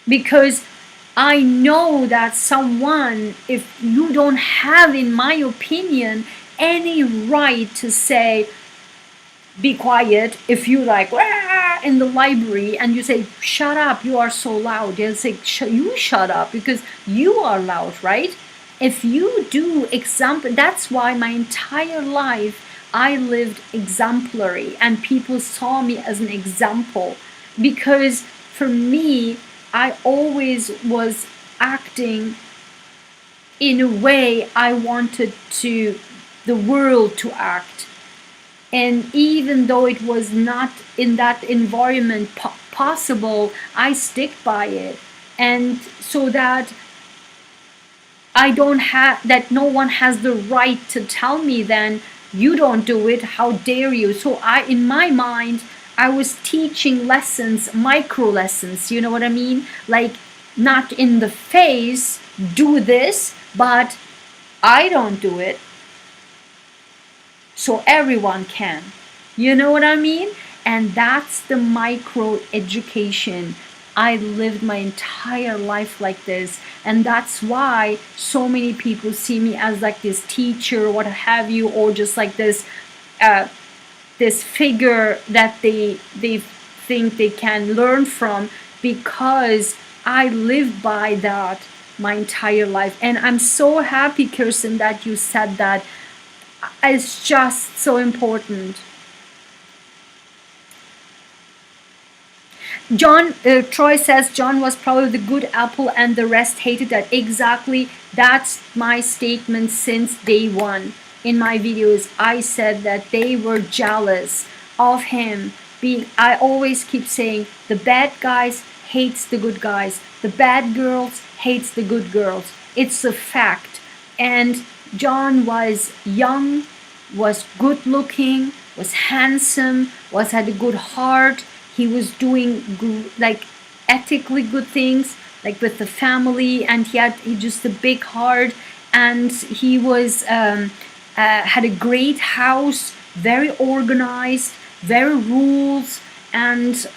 [SPEAKER 1] Because I know that someone, if you don't have, in my opinion, any right to say, be quiet, if you like in the library and you say, shut up, you are so loud, they'll say, you shut up because you are loud, right? If you do example, that's why my entire life I lived exemplary and people saw me as an example, because for me, I always was acting in a way I wanted to the world to act. And even though it was not in that environment possible, I stick by it. And so that I don't have, that no one has the right to tell me then you don't do it, how dare you. So in my mind, I was teaching lessons, micro lessons, you know what I mean? Like, not in the face, do this, but I don't do it, so everyone can. You know what I mean? And that's the micro education. I lived my entire life like this, and that's why so many people see me as like this teacher, what have you, or just like this this figure that they think they can learn from, because I live by that my entire life. And I'm so happy, Kirsten, that you said that. It's just so important. Troy says John was probably the good apple and the rest hated that. Exactly, that's my statement since day one. In my videos, I said that they were jealous of him being, I always keep saying, the bad guys hates the good guys, the bad girls hates the good girls. It's a fact. And John was young, was good looking, was handsome, had a good heart. He was doing like ethically good things, like with the family, and he just a big heart, and he was had a great house, very organized, very rules, and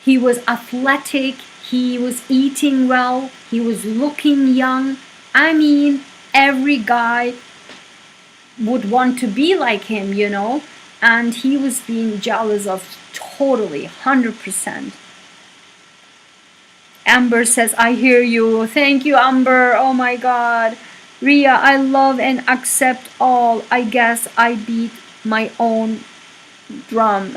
[SPEAKER 1] he was athletic, he was eating well, he was looking young. I mean, every guy would want to be like him, you know, and he was being jealous of totally, 100%. Amber says, I hear you. Thank you, Amber. Oh my God. Ria, I love and accept all. I guess I beat my own drum.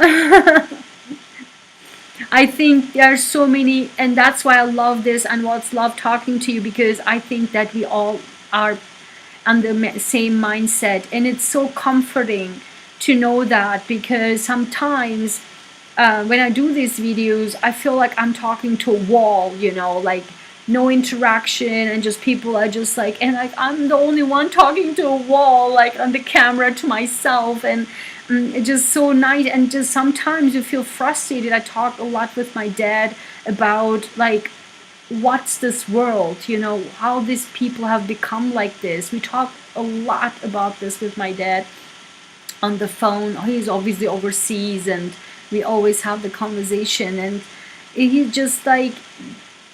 [SPEAKER 1] I think there are so many, and that's why I love this and what's love talking to you, because I think that we all are on the same mindset, and it's so comforting to know that, because sometimes when I do these videos, I feel like I'm talking to a wall, you know, like no interaction, and just people are just like, and like I'm the only one talking to a wall, like on the camera to myself, and it's just so nice. And just sometimes you feel frustrated. I talk a lot with my dad about like, what's this world, you know, how these people have become like this. We talk a lot about this with my dad on the phone. He's obviously overseas, and we always have the conversation, and he just like,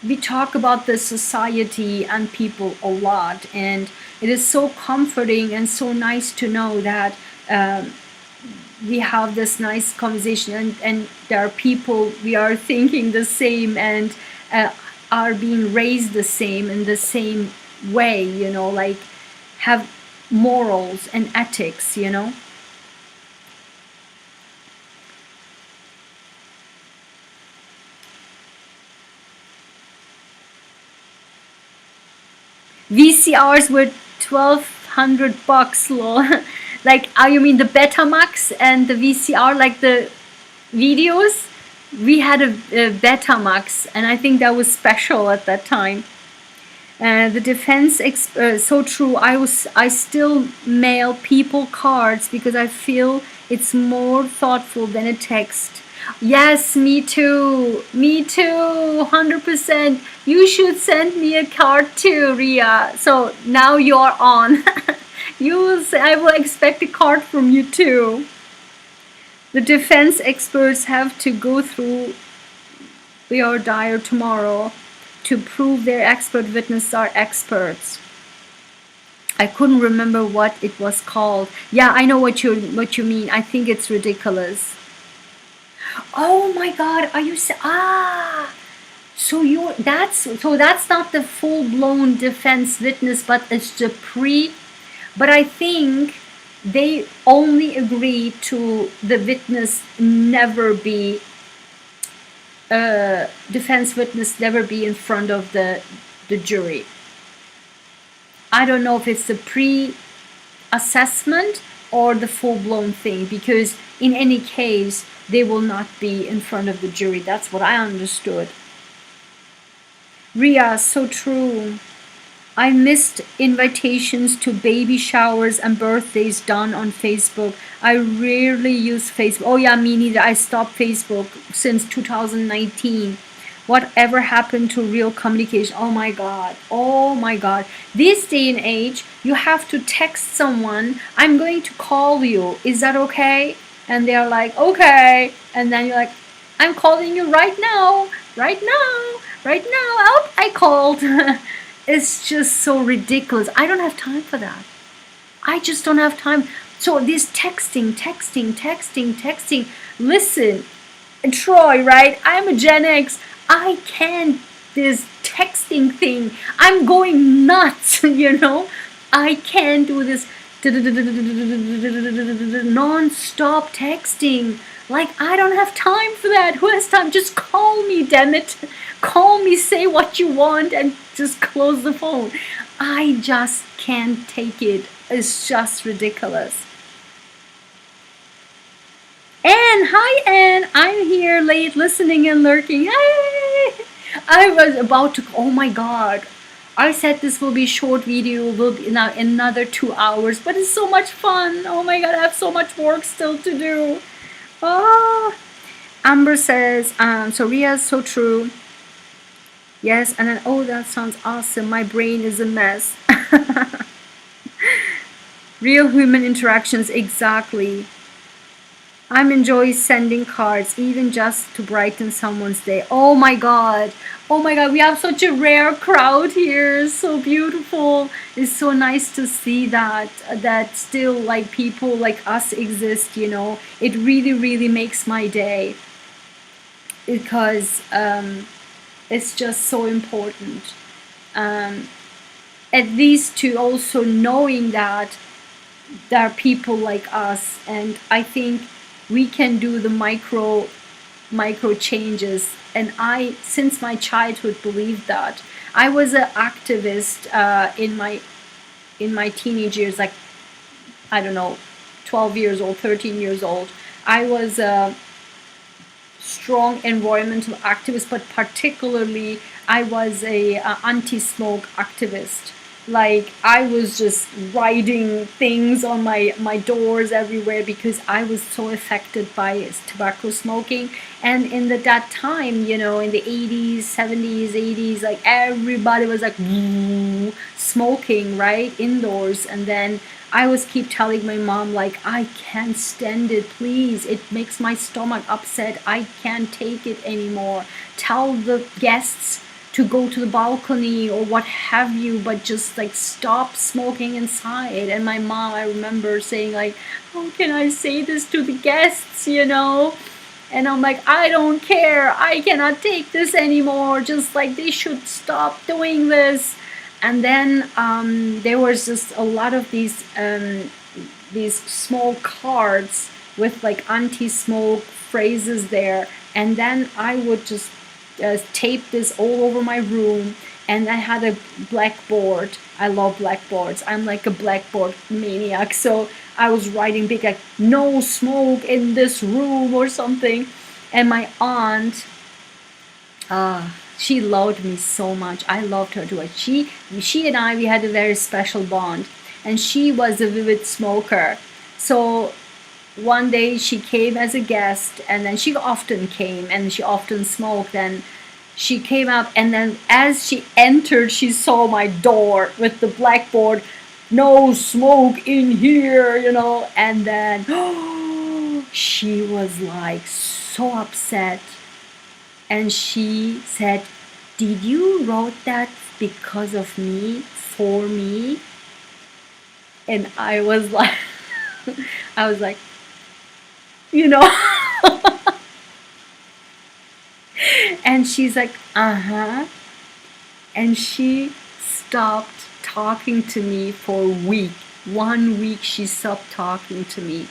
[SPEAKER 1] we talk about the society and people a lot, and it is so comforting and so nice to know that we have this nice conversation, and there are people we are thinking the same, and are being raised the same in the same way, you know, like have morals and ethics, you know. VCRs were $1,200, lol. Like, you mean the Betamax and the VCR, like the videos? We had a Betamax, and I think that was special at that time. The defense so true. I still mail people cards because I feel it's more thoughtful than a text. Yes, me too. Me too. 100%. You should send me a card too, Ria. So now you're on. I will expect a card from you too. The defense experts have to go through your dire tomorrow to prove their expert witnesses are experts. I couldn't remember what it was called. Yeah, I know what you mean. I think it's ridiculous. Oh my God, are you so that's not the full-blown defense witness, but it's the pre. But I think they only agree to the witness never be defense witness never be in front of the jury. I don't know if it's the pre-assessment or the full-blown thing, because in any case they will not be in front of the jury. That's what I understood. Ria, so true. I missed invitations to baby showers and birthdays done on Facebook. I rarely use Facebook. Oh yeah, me neither. I stopped Facebook since 2019. Whatever happened to real communication? Oh my God. Oh my God. This day and age, you have to text someone, I'm going to call you. Is that okay? And they're like, okay. And then you're like, I'm calling you right now. Right now. Right now. Oh, I called. It's just so ridiculous. I don't have time for that. I just don't have time. So this texting. Listen, Troy, right? I'm a Gen X. I can't this texting thing. I'm going nuts, you know? I can't do this non-stop texting. Like, I don't have time for that. Who has time? Just call me, damn it. Call me, say what you want, and just close the phone. I just can't take it. It's just ridiculous. Anne, hi Anne. I'm here late listening and lurking. Hey! I was about to, oh my God. I said this will be short video, will be now another 2 hours, but it's so much fun. Oh my God, I have so much work still to do. Oh. Amber says, so Ria's so true. Yes, and then, oh, that sounds awesome. My brain is a mess. Real human interactions, exactly. I'm enjoying sending cards, even just to brighten someone's day. Oh my God. Oh my God, we have such a rare crowd here. So beautiful. It's so nice to see that still like people like us exist, you know. It really, really makes my day, because it's just so important. At least to also knowing that there are people like us, and I think we can do the micro changes. And I, since my childhood, believed that. I was an activist in my teenage years, like, I don't know, 12 years old, 13 years old. I was a strong environmental activist, but particularly I was a anti-smoke activist. Like, I was just writing things on my doors everywhere, because I was so affected by tobacco smoking. And in that time, you know, in the 80s, 70s, 80s, like everybody was like smoking, right, indoors. And then I was keep telling my mom, like, I can't stand it, please. It makes my stomach upset. I can't take it anymore. Tell the guests to go to the balcony or what have you, but just like stop smoking inside. And my mom, I remember saying like, how can I say this to the guests, you know? And I'm like, I don't care. I cannot take this anymore. Just like, they should stop doing this. And then there was just a lot of these small cards with like anti-smoke phrases there. And then I would just tape this all over my room. And I had a blackboard. I love blackboards. I'm like a blackboard maniac. So I was writing big, like, no smoke in this room or something. And my aunt, she loved me so much. I loved her too. She and I, we had a very special bond. And she was a vivid smoker. So one day she came as a guest, and then she often came and she often smoked. And she came up, and then as she entered, she saw my door with the blackboard, no smoke in here, you know. And then she was like so upset. And she said, did you wrote that because of me, for me? And I was like, you know. And she's like, uh-huh. And she stopped talking to me for a week. 1 week she stopped talking to me.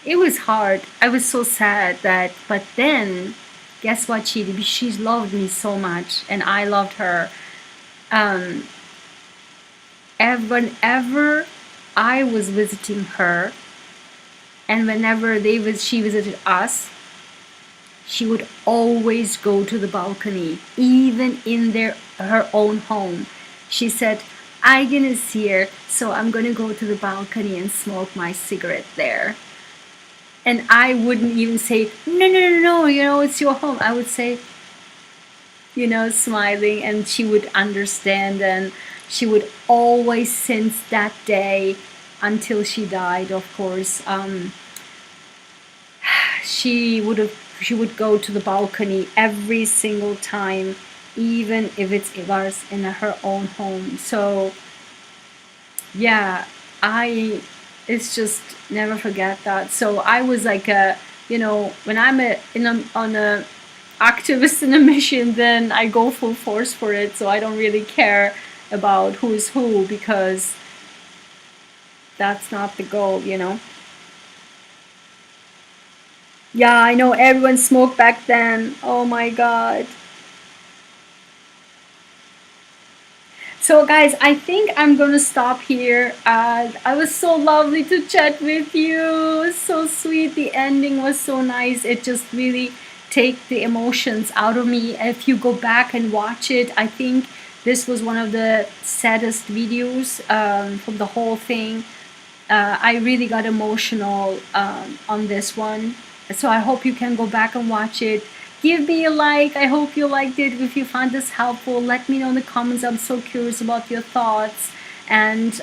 [SPEAKER 1] It was hard. I was so sad that, but then guess what she did? She loved me so much and I loved her. Whenever I was visiting her and whenever she visited us, she would always go to the balcony, even in her own home. She said, Ayguen is here, so I'm gonna go to the balcony and smoke my cigarette there. And I wouldn't even say, no, no, no, no, you know, it's your home. I would say, you know, smiling, and she would understand, and she would always, since that day until she died, of course, she would go to the balcony every single time, even if it's in her own home. So yeah, it's just never forget that. So I was like you know, when I'm on a activist in a mission, then I go full force for it. So I don't really care about who is who, because that's not the goal, you know. Yeah, I know everyone smoked back then. Oh my god. So guys, I think I'm gonna stop here. I was so lovely to chat with you. So sweet. The ending was so nice. It just really take the emotions out of me. If you go back and watch it, I think this was one of the saddest videos from the whole thing. I really got emotional on this one. So I hope you can go back and watch it. Give me a like. I hope you liked it. If you found this helpful, let me know in the comments. I'm so curious about your thoughts. And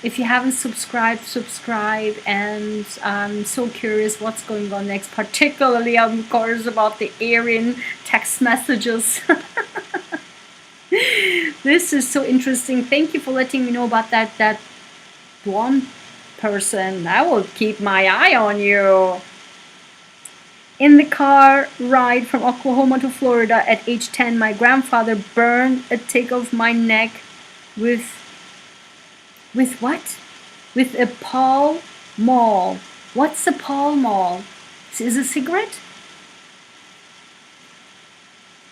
[SPEAKER 1] if you haven't subscribed, subscribe. And I'm so curious what's going on next, particularly, of course, about the Aryan text messages. This is so interesting. Thank you for letting me know about that one person. I will keep my eye on you. In the car ride from Oklahoma to Florida at age 10, my grandfather burned a tick of my neck with what? With a Pall Mall. What's a Pall Mall? Is it a cigarette?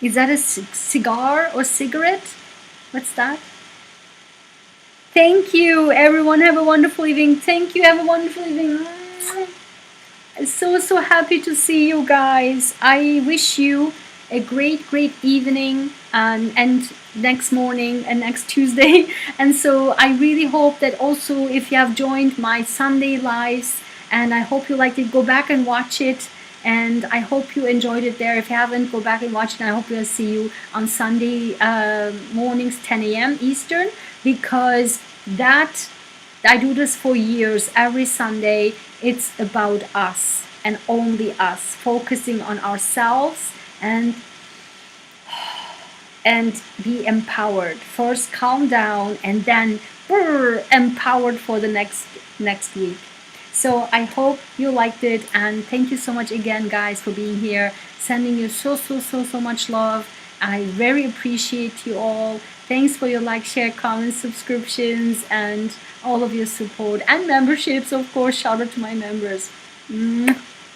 [SPEAKER 1] Is that a cigar or cigarette? What's that? Thank you, everyone. Have a wonderful evening. Thank you. Have a wonderful evening. So happy to see you guys. I wish you a great evening and next morning and next Tuesday. And so I really hope that also, if you have joined my Sunday lives, and I hope you liked it, go back and watch it. And I hope you enjoyed it there. If you haven't, go back and watch it. And I hope we'll see you on Sunday mornings, 10 a.m. Eastern, because I do this for years. Every Sunday, it's about us and only us, focusing on ourselves and be empowered. First, calm down, and then empowered for the next week. So I hope you liked it, and thank you so much again, guys, for being here. Sending you so much love. I very appreciate you all. Thanks for your like, share, comments, subscriptions, and all of your support and memberships, of course. Shout out to my members.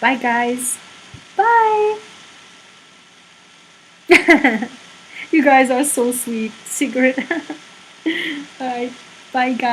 [SPEAKER 1] Bye, guys. Bye. You guys are so sweet. Secret. All right. Bye, guys.